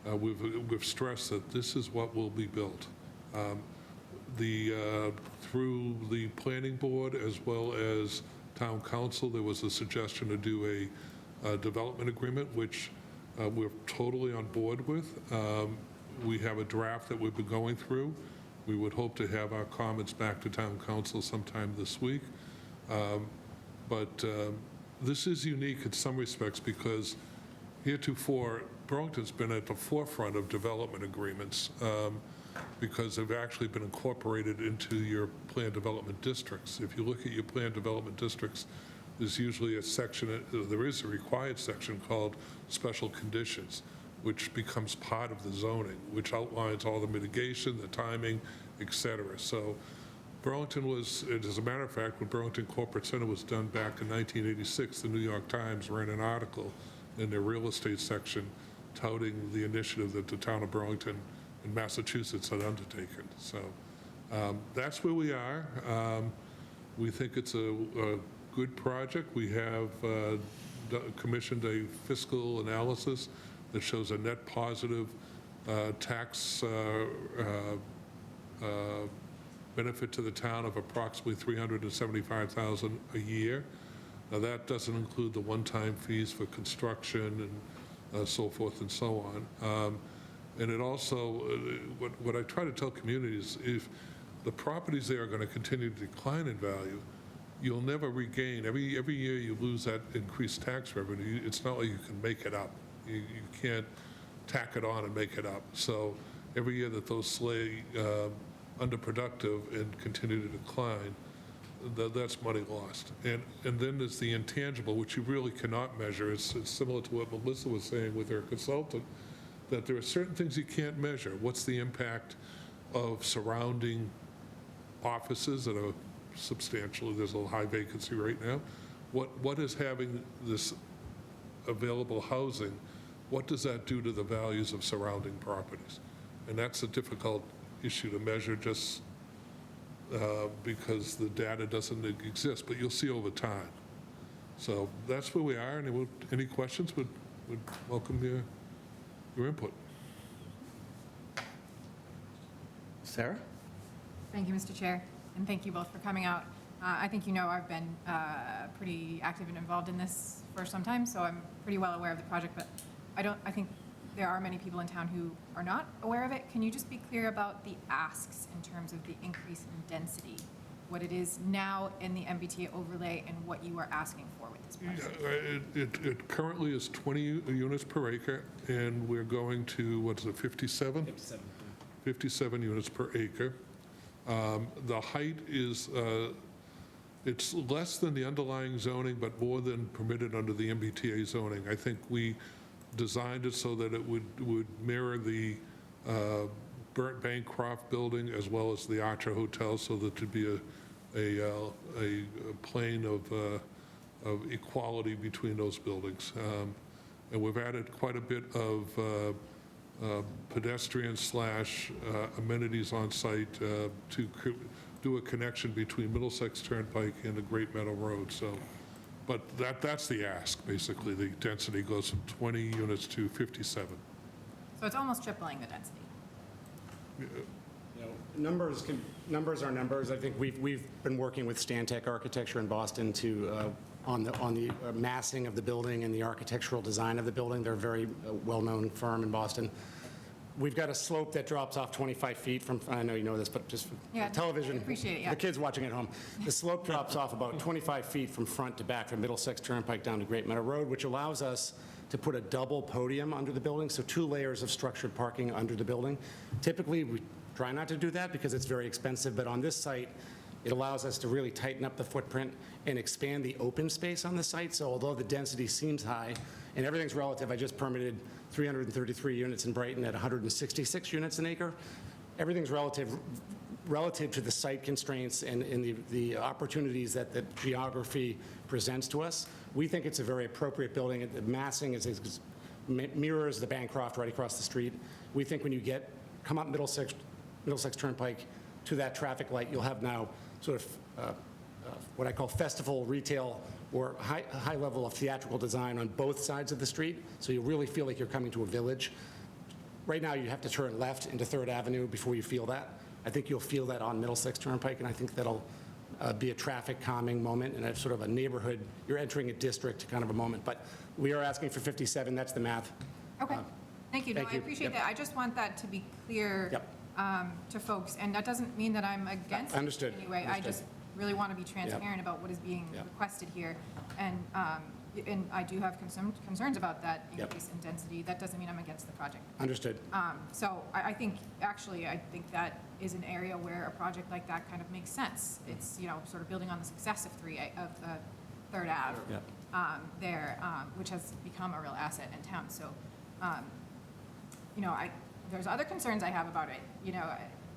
we've stressed that this is what will be built. Through the planning board as well as town council, there was a suggestion to do a development agreement, which we're totally on board with. We have a draft that we've been going through. We would hope to have our comments back to town council sometime this week. But this is unique in some respects because heretofore, Burlington's been at the forefront of development agreements because they've actually been incorporated into your planned development districts. If you look at your planned development districts, there's usually a section, there is a required section called special conditions, which becomes part of the zoning, which outlines all the mitigation, the timing, et cetera. So Burlington was, as a matter of fact, when Burlington Corporate Center was done back in 1986, the New York Times ran an article in their real estate section touting the initiative that the town of Burlington in Massachusetts had undertaken. So that's where we are. We think it's a good project. We have commissioned a fiscal analysis that shows a net positive tax benefit to the town of approximately $375,000 a year. Now, that doesn't include the one-time fees for construction and so forth and so on. And it also, what I try to tell communities, if the properties there are going to continue to decline in value, you'll never regain. Every year you lose that increased tax revenue. It's not like you can make it up. You can't tack it on and make it up. So every year that those stay underproductive and continue to decline, that's money lost. And then there's the intangible, which you really cannot measure. It's similar to what Melissa was saying with her consultant, that there are certain things you can't measure. What's the impact of surrounding offices that are substantially, there's a high vacancy right now. What is having this available housing, what does that do to the values of surrounding properties? And that's a difficult issue to measure just because the data doesn't exist, but you'll see over time. So that's where we are, and any questions would welcome your input. Sarah? Thank you, Mr. Chair, and thank you both for coming out. I think you know I've been pretty active and involved in this for some time, so I'm pretty well aware of the project, but I think there are many people in town who are not aware of it. Can you just be clear about the asks in terms of the increase in density, what it is now in the MBTA overlay and what you are asking for with this project? It currently is 20 units per acre, and we're going to, what is it, 57? 57 units per acre. The height is, it's less than the underlying zoning, but more than permitted under the MBTA zoning. I think we designed it so that it would mirror the Burnt Bancroft Building as well as the Archer Hotel, so that there'd be a plane of equality between those buildings. And we've added quite a bit of pedestrian slash amenities on site to do a connection between Middlesex Turnpike and the Great Meadow Road. So, but that's the ask, basically. The density goes from 20 units to 57. So it's almost tripling the density. Numbers are numbers. I think we've been working with Stantec Architecture in Boston to on the massing of the building and the architectural design of the building. They're a very well-known firm in Boston. We've got a slope that drops off 25 feet from, I know you know this, but just for television. I appreciate it, yeah. The kids watching at home. The slope drops off about 25 feet from front to back from Middlesex Turnpike down to Great Meadow Road, which allows us to put a double podium under the building, so 2 layers of structured parking under the building. Typically, we try not to do that because it's very expensive, but on this site, it allows us to really tighten up the footprint and expand the open space on the site. So although the density seems high, and everything's relative, I just permitted 333 units in Brighton at 166 units an acre. Everything's relative to the site constraints and the opportunities that the geography presents to us. We think it's a very appropriate building. The massing mirrors the Bancroft right across the street. We think when you come up Middlesex Turnpike to that traffic light, you'll have now sort of what I call festival retail or high level of theatrical design on both sides of the street, so you really feel like you're coming to a village. Right now, you have to turn left into 3rd Avenue before you feel that. I think you'll feel that on Middlesex Turnpike, and I think that'll be a traffic calming moment and a sort of a neighborhood, you're entering a district kind of a moment. But we are asking for 57, that's the math. Okay, thank you. No, I appreciate that. I just want that to be clear to folks, and that doesn't mean that I'm against it Understood. in any way. I just really want to be transparent about what is being requested here. And I do have concerns about that increase in density. That doesn't mean I'm against the project. Understood. So I think that is an area where a project like that kind of makes sense. It's, sort of building on the success of 3rd Ave there, which has become a real asset in town. So, there's other concerns I have about it.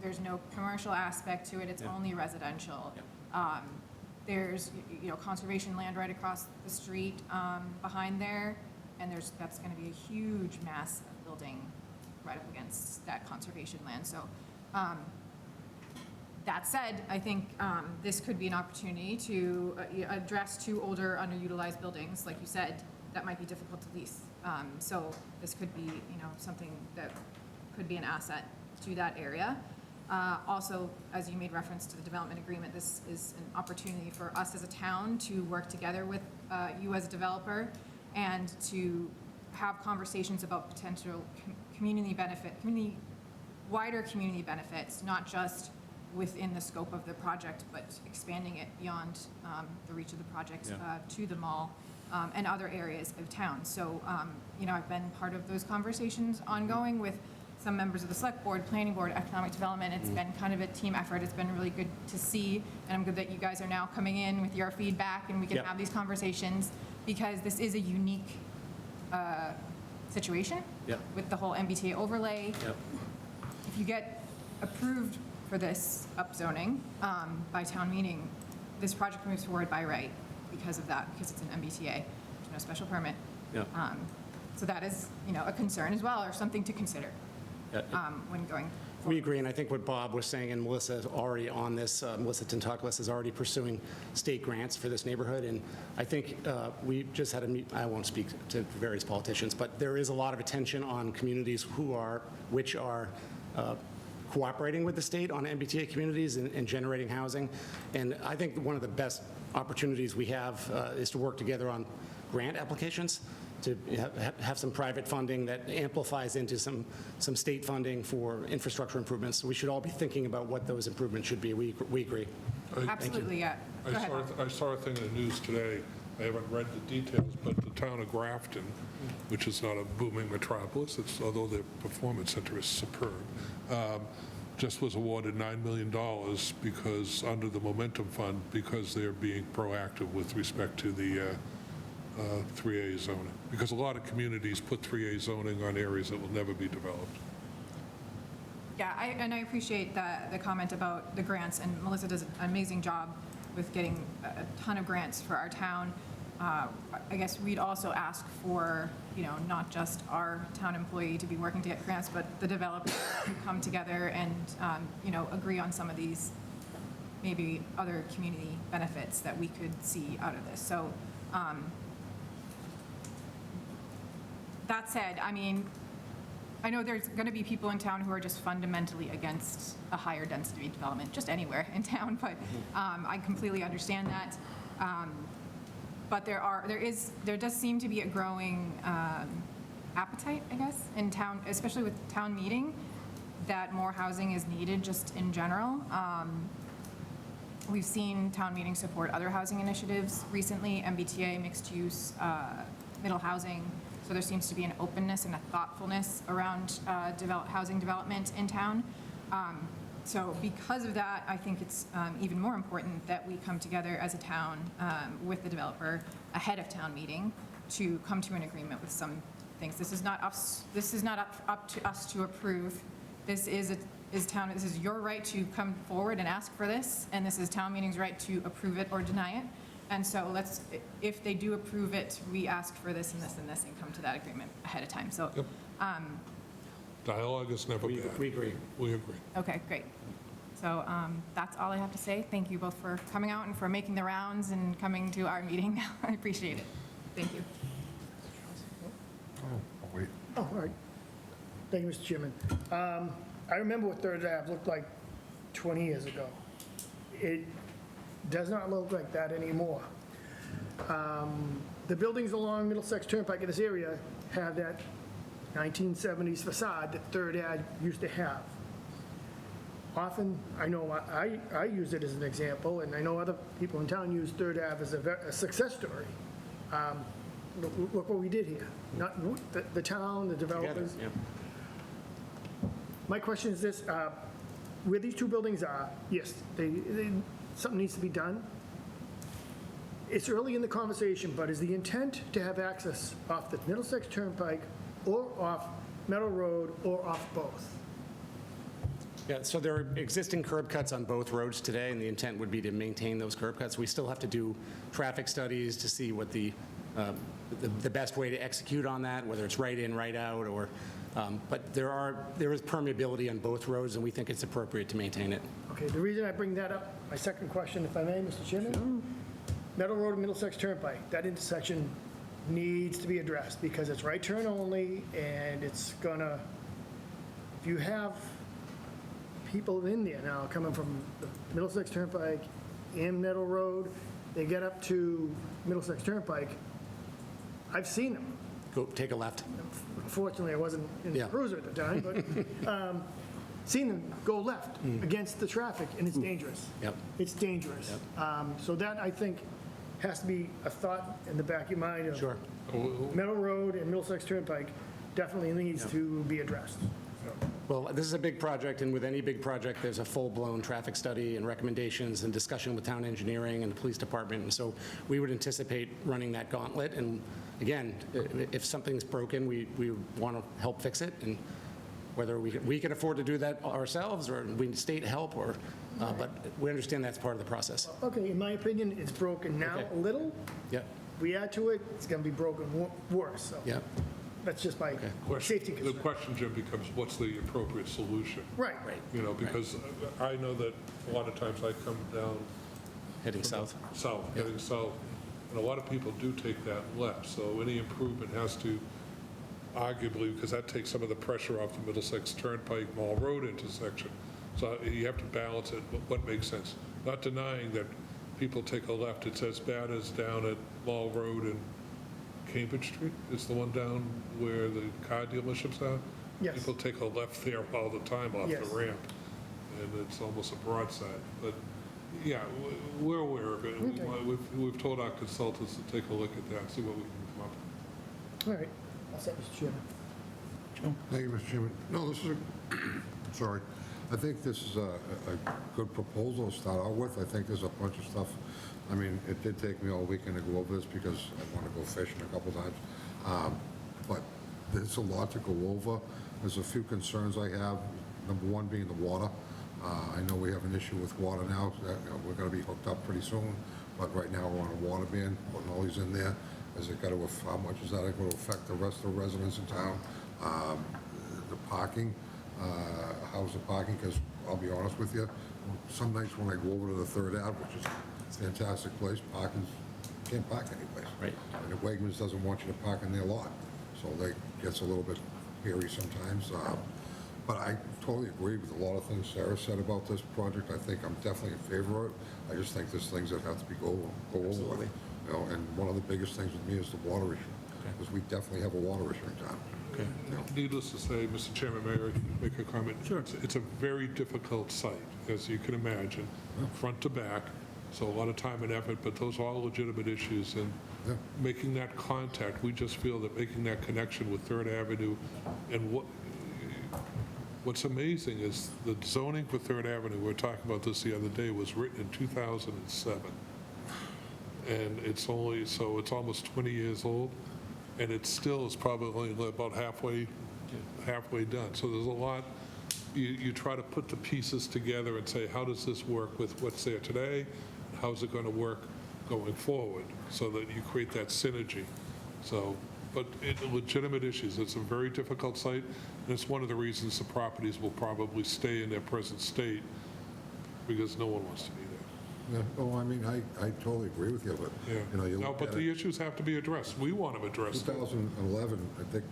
There's no commercial aspect to it. It's only residential. There's, conservation land right across the street behind there, and that's going to be a huge mass of building right up against that conservation land. So that said, I think this could be an opportunity to address 2 older underutilized buildings, like you said, that might be difficult to lease. So this could be, something that could be an asset to that area. Also, as you made reference to the development agreement, this is an opportunity for us as a town to work together with you as a developer and to have conversations about potential wider community benefits, not just within the scope of the project, but expanding it beyond the reach of the project to the mall and other areas of town. So, I've been part of those conversations ongoing with some members of the Select Board, Planning Board, Economic Development. It's been kind of a team effort. It's been really good to see, and I'm good that you guys are now coming in with your feedback and we can have these conversations, because this is a unique situation with the whole MBTA overlay. If you get approved for this upzoning by town meeting, this project moves forward by right because of that, because it's an MBTA. There's no special permit. So that is, a concern as well, or something to consider when going forward. We agree, and I think what Bob was saying, and Melissa is already on this, Melissa Tentaklis is already pursuing state grants for this neighborhood, and I think we just had a meet, I won't speak to various politicians, but there is a lot of attention on communities which are cooperating with the state on MBTA communities and generating housing. And I think one of the best opportunities we have is to work together on grant applications, to have some private funding that amplifies into some state funding for infrastructure improvements. So we should all be thinking about what those improvements should be. We agree. Absolutely, yeah. Go ahead, Bob. I saw a thing in the news today. I haven't read the details, but the town of Grafton, which is not a booming metropolis, although their performance center is superb, just was awarded $9 million because under the Momentum Fund, because they're being proactive with respect to the 3A zoning. Because a lot of communities put 3A zoning on areas that will never be developed. Yeah, and I appreciate the comment about the grants, and Melissa does an amazing job with getting a ton of grants for our town. I guess we'd also ask for, not just our town employee to be working to get grants, but the developers to come together and, agree on some of these maybe other community benefits that we could see out of this. So that said, I mean, I know there's going to be people in town who are just fundamentally against a higher density development, just anywhere in town, but I completely understand that. But there does seem to be a growing appetite, I guess, in town, especially with town meeting, that more housing is needed just in general. We've seen town meeting support other housing initiatives recently, MBTA, mixed use, middle housing. So there seems to be an openness and a thoughtfulness around housing development in town. So because of that, I think it's even more important that we come together as a town with the developer ahead of town meeting to come to an agreement with some things. This is not up to us to approve. This is your right to come forward and ask for this, and this is town meeting's right to approve it or deny it. And so if they do approve it, we ask for this and this and this and come to that agreement ahead of time. So, Dialogue is never bad. We agree. We agree. okay, great. So that's all I have to say. Thank you both for coming out and for making the rounds and coming to our meeting. I appreciate it. Thank you. Oh, wait. Oh, all right. Thank you, Mr. Chairman. I remember what Third Ave looked like 20 years ago. It does not look like that anymore. The buildings along Middlesex Turnpike in this area have that 1970s facade that Third Ave used to have. Often, I know I use it as an example, and I know other people in town use Third Ave as a success story. Look what we did here. Not the town, the developers. Together, yeah. My question is this, where these two buildings are, yes, something needs to be done. It's early in the conversation, but is the intent to have access off the Middlesex Turnpike or off Meadow Road or off both? Yeah, so there are existing curb cuts on both roads today, and the intent would be to maintain those curb cuts. We still have to do traffic studies to see what the best way to execute on that, whether it's right in, right out, or, but there is permeability on both roads, and we think it's appropriate to maintain it. Okay, the reason I bring that up, my second question, if I may, Mr. Chairman? Meadow Road and Middlesex Turnpike, that intersection needs to be addressed because it's right turn only, and it's gonna, if you have people in there now coming from the Middlesex Turnpike and Meadow Road, they get up to Middlesex Turnpike, I've seen them. Go take a left. Fortunately, I wasn't in the cruiser at the time, but seen them go left against the traffic, and it's dangerous. Yep. It's dangerous. So that, I think, has to be a thought in the back of your mind. Of Sure. Meadow Road and Middlesex Turnpike definitely needs to be addressed. Well, this is a big project, and with any big project, there's a full-blown traffic study and recommendations and discussion with town engineering and the police department, and so we would anticipate running that gauntlet, and again, if something's broken, we want to help fix it, and whether we can afford to do that ourselves, or we need state help, or, but we understand that's part of the process. Okay, in my opinion, it's broken now a little. Yep, We add to it, it's going to be broken worse, so yep. that's just my safety The concern. question, Jim, becomes what's the appropriate solution? Right. You know, because I know that a lot of times I come down Heading south. heading south, and a lot of people do take that left, so any improvement has to arguably, because that takes some of the pressure off the Middlesex Turnpike Mall Road intersection. So you have to balance it, what makes sense. Not denying that people take a left, it's as bad as down at Mall Road and Cambridge Street, is the one down where the car dealerships are? Yes. People take a left there all the time off Yes. the ramp, and it's almost a broadside. But, yeah, we're aware of it. Okay. We've told our consultants to take a look at that, see what we can come up with. All right. I'll set Mr. Chairman. Thank you, Mr. Chairman. No, this is sorry. I think this is a good proposal to start out with. I think there's a bunch of stuff. I mean, it did take me all weekend to go over this because I want to go fishing a couple times. But there's a lot to go over. There's a few concerns I have. Number one being the water. I know we have an issue with water now. We're going to be hooked up pretty soon, but right now we're on a water ban, putting all these in there. How much is that going to affect the rest of the residents in town? The parking, how's the parking? Because I'll be honest with you, some nights when I go over to the Third Ave, which is a fantastic place, can't park anyplace. Right. And the Wegmans doesn't want you to park in their lot, so that gets a little bit hairy sometimes. But I totally agree with a lot of things Sarah said about this project. I think I'm definitely in favor of it. I just think there's things that have to be go over with. You know, and one of the biggest things with me is the water issue, because we definitely have a water issue in town. Okay. Needless to say, Mr. Chairman, may I make a comment? Sure. It's a very difficult site, as you can imagine, front to back, so a lot of time and effort, but those are all legitimate issues, and making that contact, we just feel that making that connection with Third Avenue, and what's amazing is the zoning for Third Avenue, we were talking about this the other day, was written in 2007. And it's almost 20 years old, and it still is probably only about halfway done. So there's a lot, you try to put the pieces together and say, how does this work with what's there today? How's it going to work going forward, so that you create that synergy? So, but legitimate issues, it's a very difficult site, and it's one of the reasons the properties will probably stay in their present state, because no one wants to be there. Yeah, well, I mean, I totally agree with you, but, you know, you No, look but at the it, issues have to be addressed. We want them addressed. 2011, I think,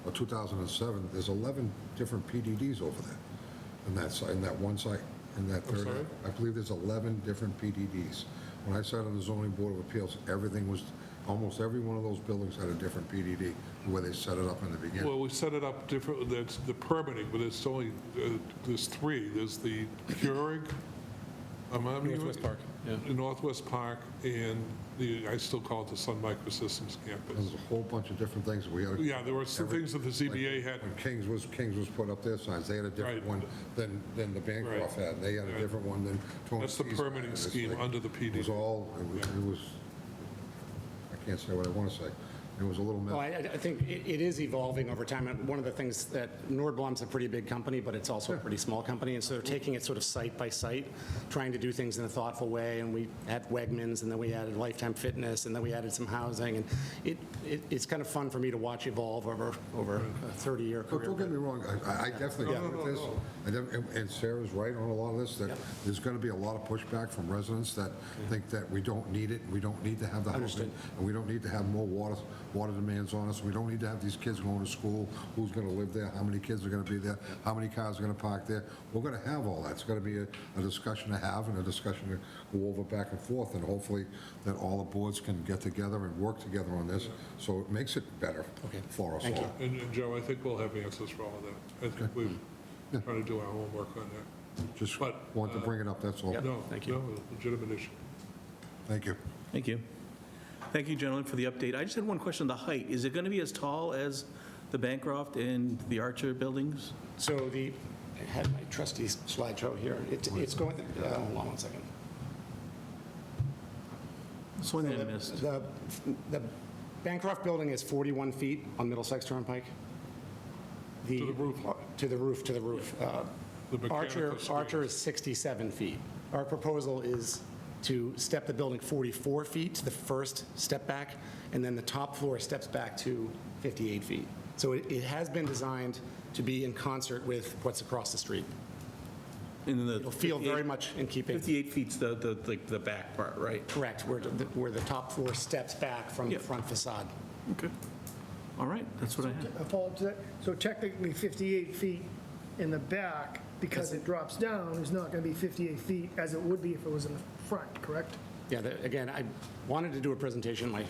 or 2007, there's 11 different PDDs over there in that site, in that one site, in that I'm Third. sorry? I believe there's 11 different PDDs. When I sat on the zoning board of appeals, almost every one of those buildings had a different PDD, where they set it up in the beginning. Well, we set it up different, that's the permitting, but it's only, there's three. There's the Keurig, Northwest Park, yeah. Northwest Park, and I still call it the Sun Microsystems campus. There's a whole bunch of different things we had. Yeah, there were some things that the ZBA had. When Kings was put up their signs, they had a different Right. one than the Bancroft had. They had a different one than Tony That's the C's had. permitting It's scheme like- under the PD. It was, I can't say what I want to say. It was a little Well, mess. I think it is evolving over time. And one of the things that Nordblom's a pretty big company, but it's also a pretty small company. And so they're taking it sort of site by site, trying to do things in a thoughtful way. And we had Wegmans, and then we added Lifetime Fitness, and then we added some housing. And it's kind of fun for me to watch evolve over a 30-year But career. don't get me wrong, I definitely agree with this. And Sarah's right on a lot of this, that there's going to be a lot of pushback from residents that think that we don't need it, we don't need to have the housing, Understood. and we don't need to have more water demands on us, we don't need to have these kids going to school, who's going to live there, how many kids are going to be there, how many cars are going to park there. We're going to have all that. It's going to be a discussion to have, and a discussion to go over back and forth, and hopefully that all the boards can get together and work together on this, so it makes it better for us all. And Joe, I think we'll have answers for all of that. I think we're trying to do our homework on that. Just But, want to bring it up, that's all. No, Thank you. no, legitimate issue. Thank you. Thank you. Thank you, gentlemen, for the update. I just had one question, the height. Is it going to be as tall as the Bancroft and the Archer buildings? So I had my trusty slideshow here. It's going, hold on one second. This one I missed. The Bancroft building is 41 feet on Middlesex Turnpike. To the roof line. To the roof. The mechanical Archer is 67 feet. Our proposal is to step the building 44 feet to the first step back, and then the top floor steps back to 58 feet. So it has been designed to be in concert with what's across the street. It'll feel very much in keeping. 58 feet's the back part, right? Correct, where the top floor steps back from the front facade. Okay. All right, that's what I had. A follow-up to that. So technically 58 feet in the back, because it drops down, is not going to be 58 feet as it would be if it was in the front, correct? Yeah, again, I wanted to do a presentation. My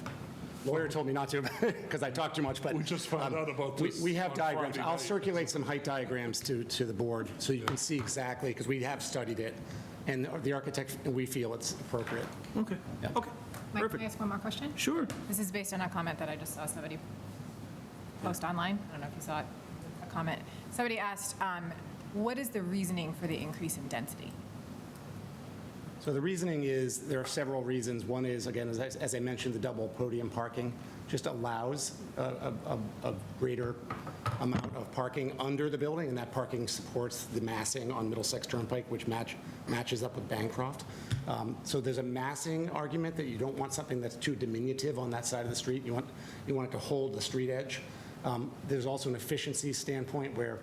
lawyer told me not to because I talk too much, but. We just found out about this We have on diagrams. Friday I'll night. circulate some height diagrams to the board so you can see exactly, because we have studied it. And the architect, we feel it's appropriate. Okay, okay, Mike, can I perfect. ask one more question? Sure. This is based on a comment that I just saw somebody post online. I don't know if you saw it, a comment. Somebody asked, what is the reasoning for the increase in density? So the reasoning is, there are several reasons. One is, again, as I mentioned, the double podium parking just allows a greater amount of parking under the building, and that parking supports the massing on Middlesex Turnpike, which matches up with Bancroft. So there's a massing argument that you don't want something that's too diminutive on that side of the street. You want it to hold the street edge. There's also an efficiency standpoint where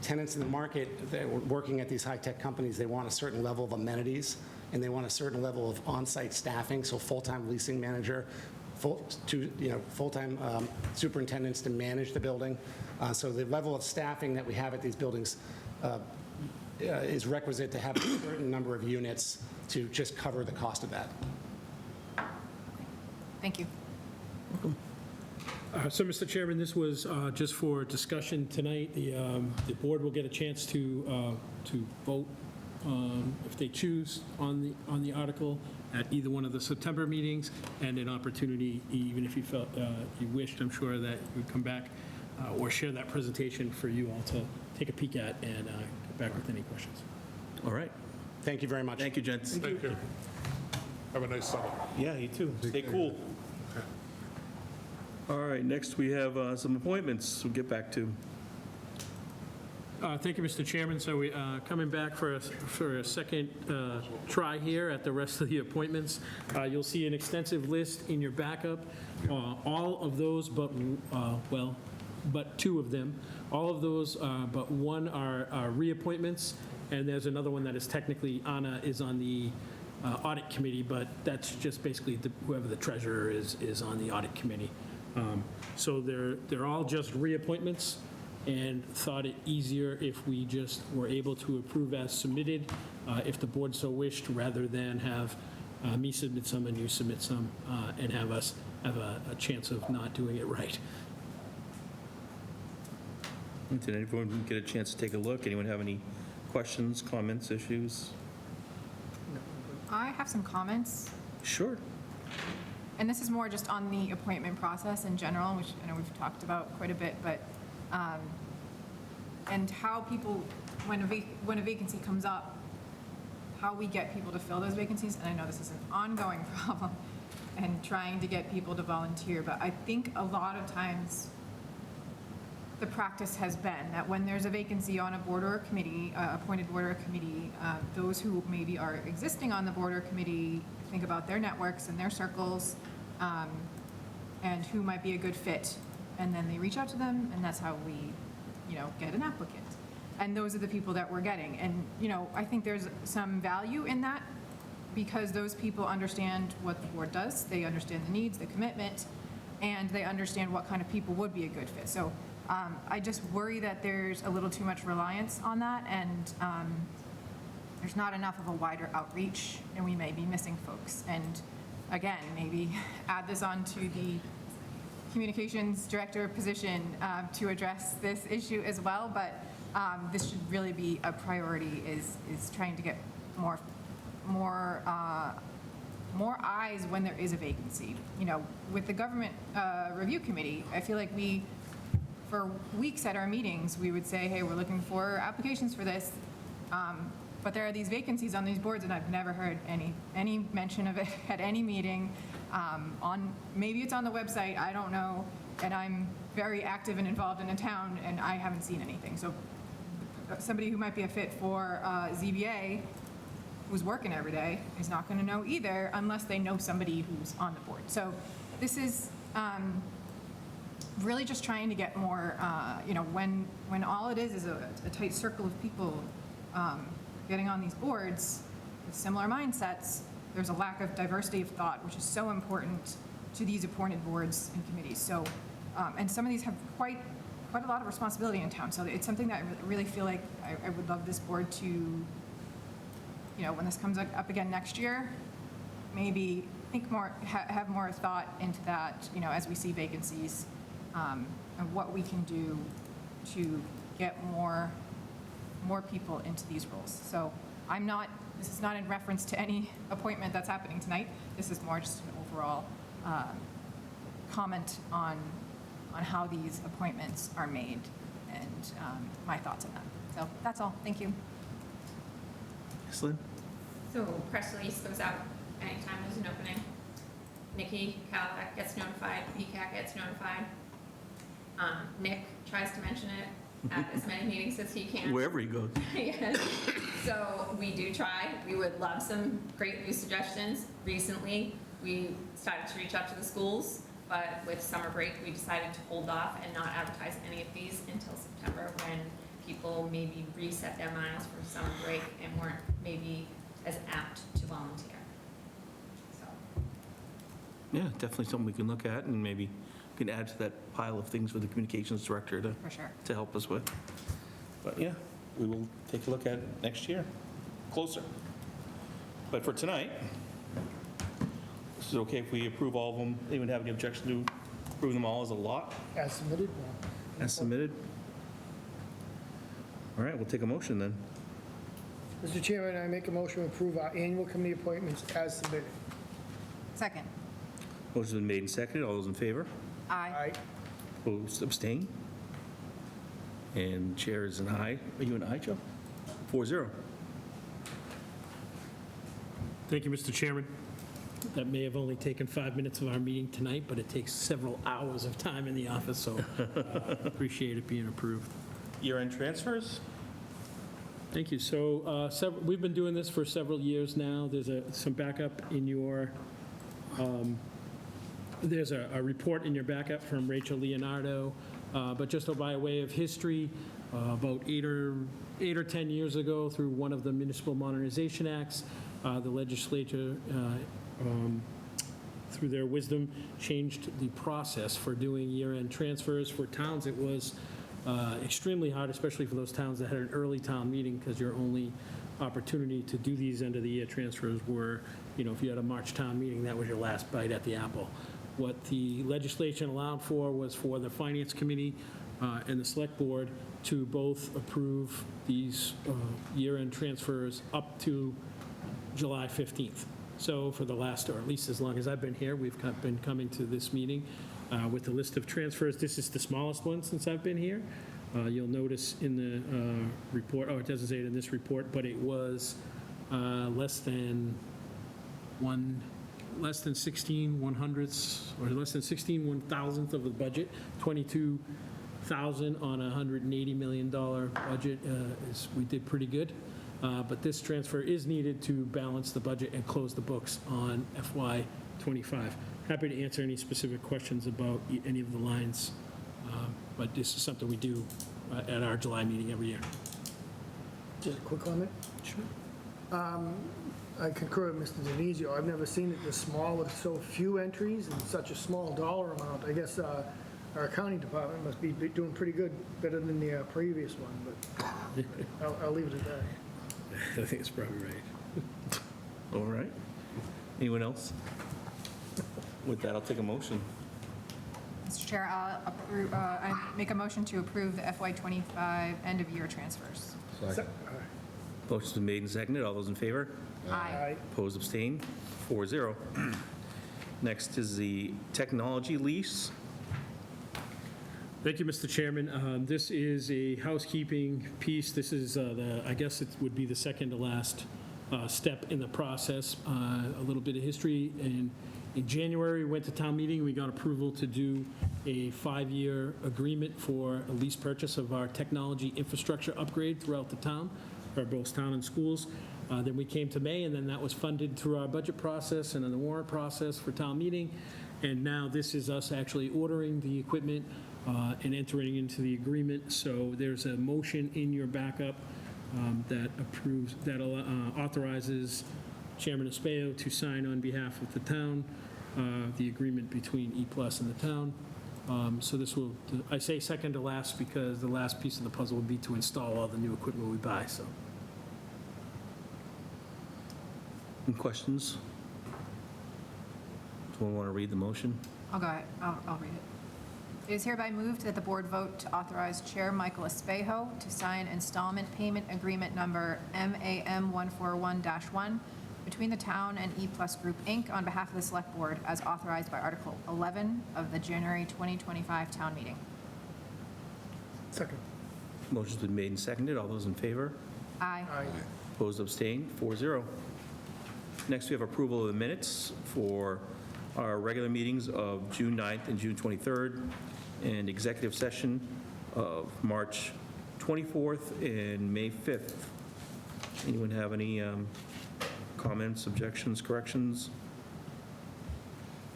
tenants in the market that are working at these high-tech companies, they want a certain level of amenities, and they want a certain level of on-site staffing, so full-time leasing manager, full-time superintendents to manage the building. So the level of staffing that we have at these buildings is requisite to have a certain number of units to just cover the cost of that. Thank you. So, Mr. Chairman, this was just for discussion tonight. The board will get a chance to vote if they choose on the article at either one of the September meetings, and an opportunity, even if you felt you wished, I'm sure that you would come back or share that presentation for you all to take a peek at and get back with any questions. All right. Thank you very much. Thank you, gents. Thank you. Have a nice summer. Yeah, you too. Stay cool. All right, next we have some appointments we'll get back to. Thank you, Mr. Chairman. So we coming back for a second try here at the rest of the appointments. You'll see an extensive list in your backup. All of those but two of them. All of those but one are reappointments, and there's another one that is technically, Anna is on the audit committee, but that's just basically whoever the treasurer is on the audit committee. So they're all just reappointments, and thought it easier if we just were able to approve as submitted, if the board so wished, rather than have me submit some and you submit some, and have us have a chance of not doing it right. Did anyone get a chance to take a look? Anyone have any questions, comments, issues? I have some comments. Sure. And this is more just on the appointment process in general, which I know we've talked about quite a bit, but, and how people, when a vacancy comes up, how we get people to fill those vacancies. And I know this is an ongoing problem, and trying to get people to volunteer, but I think a lot of times the practice has been that when there's a vacancy on a board or a committee, appointed board or a committee, those who maybe are existing on the board or committee think about their networks and their circles, and who might be a good fit, and then they reach out to them, and that's how we, get an applicant. And those are the people that we're getting. And, I think there's some value in that, because those people understand what the board does, they understand the needs, the commitment, and they understand what kind of people would be a good fit. So I just worry that there's a little too much reliance on that, and there's not enough of a wider outreach, and we may be missing folks. And again, maybe add this on to the communications director position to address this issue as well, but this should really be a priority, is trying to get more eyes when there is a vacancy. With the government review committee, I feel like for weeks at our meetings, we would say, hey, we're looking for applications for this, but there are these vacancies on these boards, and I've never heard any mention of it at any meeting. Maybe it's on the website, I don't know, and I'm very active and involved in a town, and I haven't seen anything. So somebody who might be a fit for ZBA, who's working every day, is not going to know either unless they know somebody who's on the board. So this is really just trying to get more, when all it is a tight circle of people getting on these boards with similar mindsets, there's a lack of diversity of thought, which is so important to these appointed boards and committees. So, and some of these have quite a lot of responsibility in town. So it's something that I really feel like I would love this board to, when this comes up again next year, maybe think more, have more thought into that, as we see vacancies, and what we can do to get more people into these roles. So this is not in reference to any appointment that's happening tonight. This is more just an overall comment on how these appointments are made, and my thoughts on that. So that's all. Thank you. Yes, Lynn? So press release goes out anytime there's an opening. Nikki Calabac gets notified, BCAT gets notified. Nick tries to mention it at as many meetings as he can. Wherever he goes. Yes. So we do try. We would love some great new suggestions. Recently, we started to reach out to the schools, but with summer break, we decided to hold off and not advertise any of these until September, when people maybe reset their minds from summer break and weren't maybe as apt to volunteer. So, Yeah, definitely something we can look at, and maybe we can add to that pile of things for the communications director to, For sure. to help us with. But yeah, we will take a look at it next year, closer. But for tonight, this is okay if we approve all of them? Anyone have any objection to approve them all as a lot, As submitted, as submitted? All right, we'll take a motion then. Mr. Chairman, I make a motion to approve our annual committee appointments as submitted. Second. Motion's been made and seconded. All those in favor? Aye. Aye. Opposed, abstain? And chair is an aye. Are you an aye, Joe? 4-0. Thank you, Mr. Chairman. That may have only taken 5 minutes of our meeting tonight, but it takes several hours of time in the office, so appreciate it being approved. Year-end transfers? Thank you. So we've been doing this for several years now. There's some backup in your, there's a report in your backup from Rachel Leonardo, but just by way of history, about 8 or 10 years ago, through one of the Municipal Modernization Acts, the legislature, through their wisdom, changed the process for doing year-end transfers. For towns, it was extremely hard, especially for those towns that had an early town meeting, because your only opportunity to do these end-of-the-year transfers were, if you had a March town meeting, that was your last bite at the apple. What the legislation allowed for was for the Finance Committee and the Select Board to both approve these year-end transfers up to July 15th. So for the last, or at least as long as I've been here, we've been coming to this meeting with the list of transfers. This is the smallest one since I've been here. You'll notice in the report, it doesn't say it in this report, but it was less than 16 100ths, or less than 16 1,000th of the budget, 22,000 on a $180 million budget. We did pretty good. But this transfer is needed to balance the budget and close the books on FY '25. Happy to answer any specific questions about any of the lines, but this is something we do at our July meeting every year. Just a quick comment. Sure. I concur with Mr. Denizio. I've never seen it this small with so few entries and such a small dollar amount. I guess our accounting department must be doing pretty good, better than the previous one, but I'll leave it at that. I think it's probably right. All right. Anyone else? With that, I'll take a motion. Mr. Chair, I make a motion to approve the FY '25 end-of-year transfers. Second. Motion's been made and seconded. All those in favor? Aye. Opposed, abstained? 4-0. Next is the technology lease. Thank you, Mr. Chairman. This is a housekeeping piece. This is, I guess it would be the second to last step in the process. A little bit of history. In January, we went to town meeting. We got approval to do a 5-year agreement for a lease purchase of our technology infrastructure upgrade throughout the town, for both town and schools. Then we came to May, and then that was funded through our budget process and then the warrant process for town meeting. And now this is us actually ordering the equipment and entering into the agreement. So there's a motion in your backup that approves, that authorizes Chairman Espaillo to sign on behalf of the town, the agreement between E-Plus and the town. So this will, I say second to last because the last piece of the puzzle will be to install all the new equipment we buy, so. Any questions? Someone want to read the motion? I'll go ahead. I'll read it. It is hereby moved that the board vote to authorize Chair Michael Espejo to sign installment payment agreement number MAM 141-1 between the town and E-Plus Group, Inc. on behalf of the Select Board as authorized by Article 11 of the January 2025 town meeting. Second. Motion's been made and seconded. All those in favor? Aye. Aye. Opposed, abstained? 4-0. Next, we have approval of the minutes for our regular meetings of June 9th and June 23rd, and executive session of March 24th and May 5th. Anyone have any comments, objections, corrections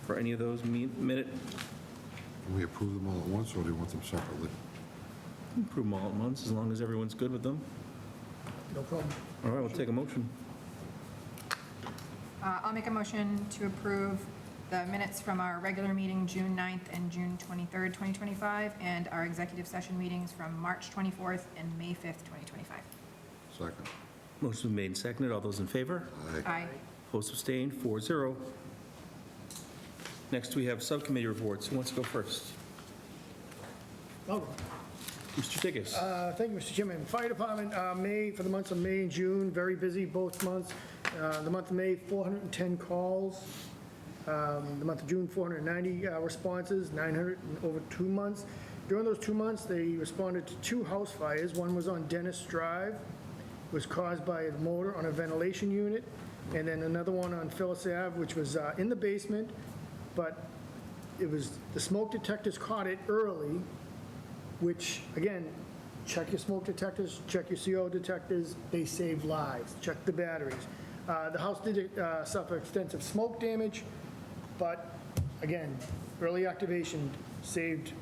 for any of those minute? Can we approve them all at once, or do you want them separately? Approve them all at once, as long as everyone's good with them. No problem. All right, we'll take a motion. I'll make a motion to approve the minutes from our regular meeting, June 9th and June 23rd, 2025, and our executive session meetings from March 24th and May 5th, 2025. Second. Motion made and seconded. All those in favor? Aye. Opposed, abstained, 4-0. Next, we have subcommittee reports. Who wants to go first? Oh, Mr. Tigas. Thank you, Mr. Chairman. Fire Department, for the months of May and June, very busy both months. The month of May, 410 calls. The month of June, 490 responses, 900 in over 2 months. During those 2 months, they responded to 2 house fires. One was on Dennis Drive, was caused by a motor on a ventilation unit, and then another one on Phyllis Ave, which was in the basement, but it was, the smoke detectors caught it early, which, again, check your smoke detectors, check your CO detectors, they save lives. Check the batteries. The house did suffer extensive smoke damage, but again, early activation saved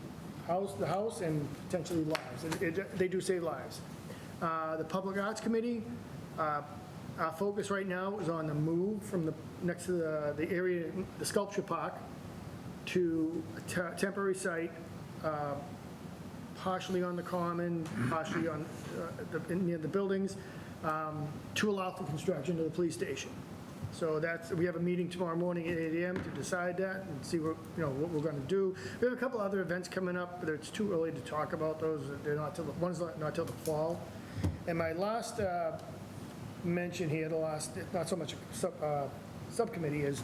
the house and potentially lives. They do save lives. The Public Arts Committee, our focus right now is on the move from the next to the area, the sculpture park, to a temporary site, partially on the common, partially on near the buildings, to allow for construction of the police station. So we have a meeting tomorrow morning at 8 a.m. to decide that and see what we're going to do. We have a couple other events coming up, but it's too early to talk about those. They're not till one's not till the fall. And my last mention here, not so much a subcommittee, is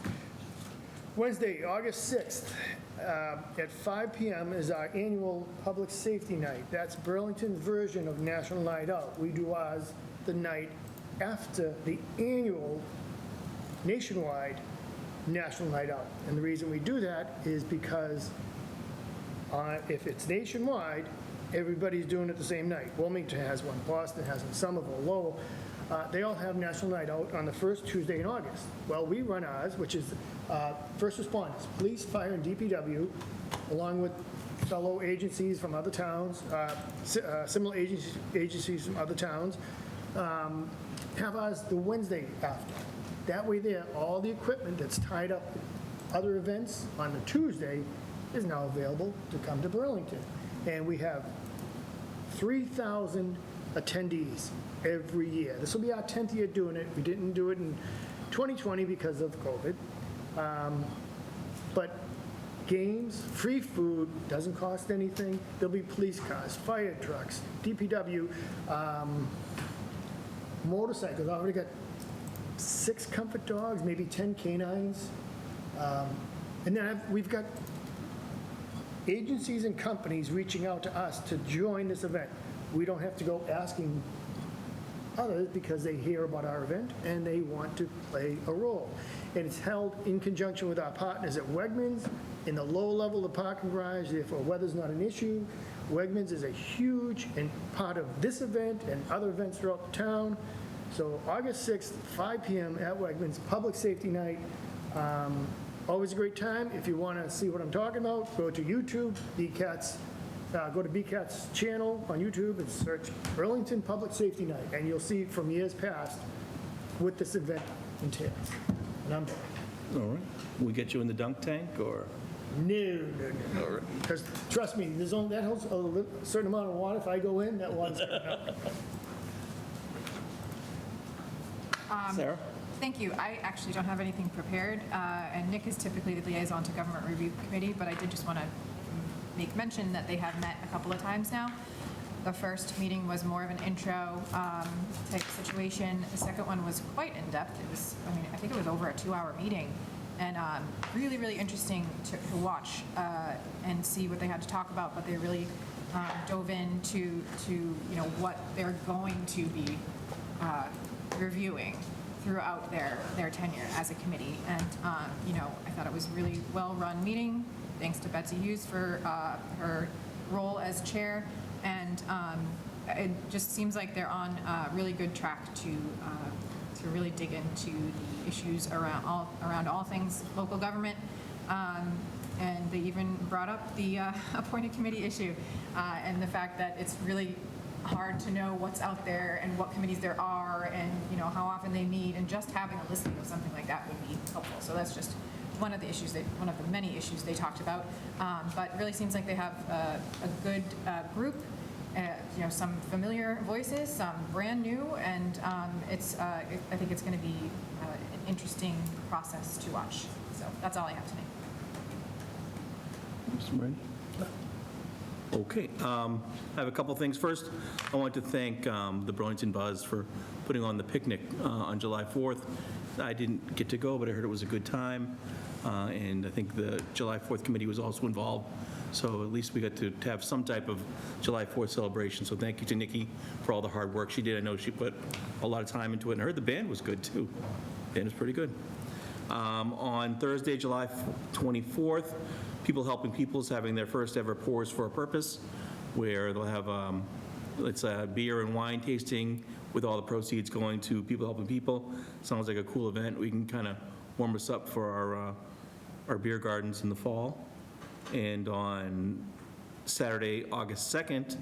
Wednesday, August 6th, at 5 p.m. is our annual Public Safety Night. That's Burlington's version of National Night Out. We do ours the night after the annual nationwide National Night Out. And the reason we do that is because if it's nationwide, everybody's doing it the same night. Wilmington has one, Boston has one, Somerville, Lowell. They all have National Night Out on the first Tuesday in August. Well, we run ours, which is first responders, police, fire, and DPW, along with fellow agencies from other towns, similar agencies from other towns, have ours the Wednesday after. That way there, all the equipment that's tied up with other events on the Tuesday is now available to come to Burlington. And we have 3,000 attendees every year. This will be our 10th year doing it. We didn't do it in 2020 because of COVID. But games, free food, doesn't cost anything. There'll be police cars, fire trucks, DPW, motorcycles. I already got 6 comfort dogs, maybe 10 canines. And then we've got agencies and companies reaching out to us to join this event. We don't have to go asking others because they hear about our event and they want to play a role. And it's held in conjunction with our partners at Wegmans in the low level of the parking garage, therefore weather's not an issue. Wegmans is a huge and part of this event and other events throughout the town. So August 6th, 5 p.m. at Wegmans, Public Safety Night. Always a great time. If you want to see what I'm talking about, go to YouTube, go to BCAT's channel on YouTube and search Burlington Public Safety Night, and you'll see from years past what this event entails. And I'm done. All right. We get you in the dunk tank, or? No. All right. Because trust me, that holds a certain amount of water. If I go in, that water's coming out. Sarah? Thank you. I actually don't have anything prepared, and Nick is typically the liaison to Government Review Committee, but I did just want to make mention that they have met a couple of times now. The first meeting was more of an intro type situation. The second one was quite in-depth. It was, I think it was over a 2-hour meeting, and really, really interesting to watch and see what they had to talk about, but they really dove into what they're going to be reviewing throughout their tenure as a committee. And, I thought it was a really well-run meeting. Thanks to Betsy Hughes for her role as chair. And it just seems like they're on a really good track to really dig into the issues around all things local government. And they even brought up the appointed committee issue and the fact that it's really hard to know what's out there and what committees there are and, you know, how often they meet, and just having a listing of something like that would be helpful. So that's just one of the issues, one of the many issues they talked about. But it really seems like they have a good group, you know, some familiar voices, some brand new, and I think it's going to be an interesting process to watch. So that's all I have tonight. Mr. Moran? Okay, I have a couple things. First, I want to thank the Burlington Buzz for putting on the picnic on July 4th. I didn't get to go, but I heard it was a good time, and I think the July 4th committee was also involved, so at least we got to have some type of July 4th celebration, so thank you to Nikki for all the hard work she did. I know she put a lot of time into it, and I heard the band was good, too. The band was pretty good. On Thursday, July 24th, People Helping People is having their first ever Pours for a Purpose, where they'll have, it's a beer and wine tasting with all the proceeds going to People Helping People. Sounds like a cool event. We can kind of warm us up for our beer gardens in the fall. And on Saturday, August 2nd,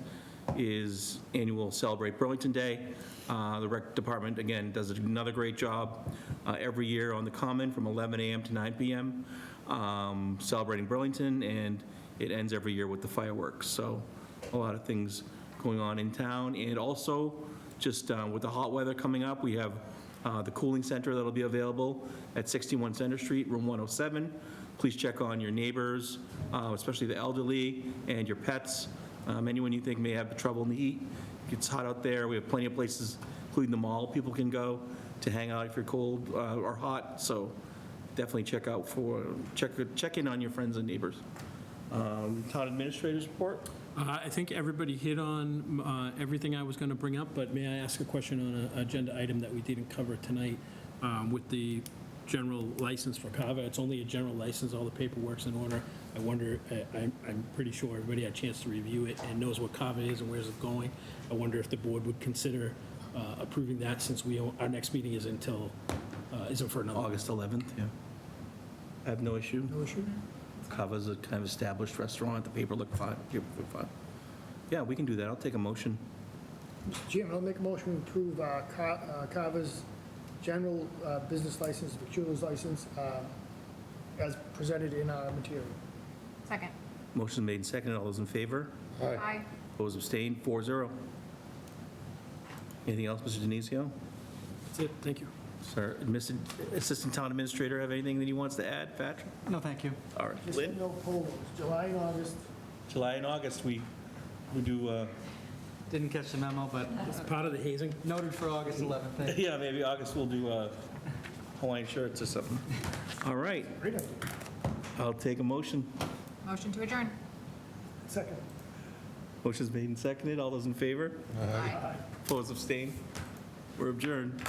is annual Celebrate Burlington Day. The rec department, again, does another great job every year on the Common from 11 a.m. to 9 p.m. Celebrating Burlington, and it ends every year with the fireworks. So a lot of things going on in town. And also, just with the hot weather coming up, we have the cooling center that'll be available at 61 Center Street, room 107. Please check on your neighbors, especially the elderly, and your pets. Anyone you think may have trouble in the heat. It's hot out there. We have plenty of places, including the mall, people can go to hang out if you're cold or hot. So definitely check in on your friends and neighbors. Town administrator's report. I think everybody hit on everything I was going to bring up, but may I ask a question on an agenda item that we didn't cover tonight with the general license for Kava? It's only a general license, all the paperwork's in order. I wonder, I'm pretty sure everybody had a chance to review it and knows what Kava is and where's it going. I wonder if the board would consider approving that, since our next meeting is isn't for another. August 11th, yeah. I have no issue. No issue? Kava's a kind of established restaurant. The paper looked fine. Yeah, we can do that. I'll take a motion. Mr. Chairman, I'll make a motion to approve Carver's general business license, victuals license, as presented in our material. Second. Motion made and seconded. All those in favor? Aye. Opposed, abstained, 4-0. Anything else, Mr. Denizio? That's it, thank you. Sir, Assistant Town Administrator, have anything that he wants to add, Patrick? No, thank you. All right. Just Lynn? no polos, July and August. July and August, we do, Didn't catch the memo, but It's part of the hazing. noted for August 11th. Thank you. yeah, maybe August we'll do Hawaiian shirts or something. All right, Great idea. I'll take a motion. Motion to adjourn. Second. Motion's made and seconded. All those in favor? Aye. Opposed, abstained? We're adjourned.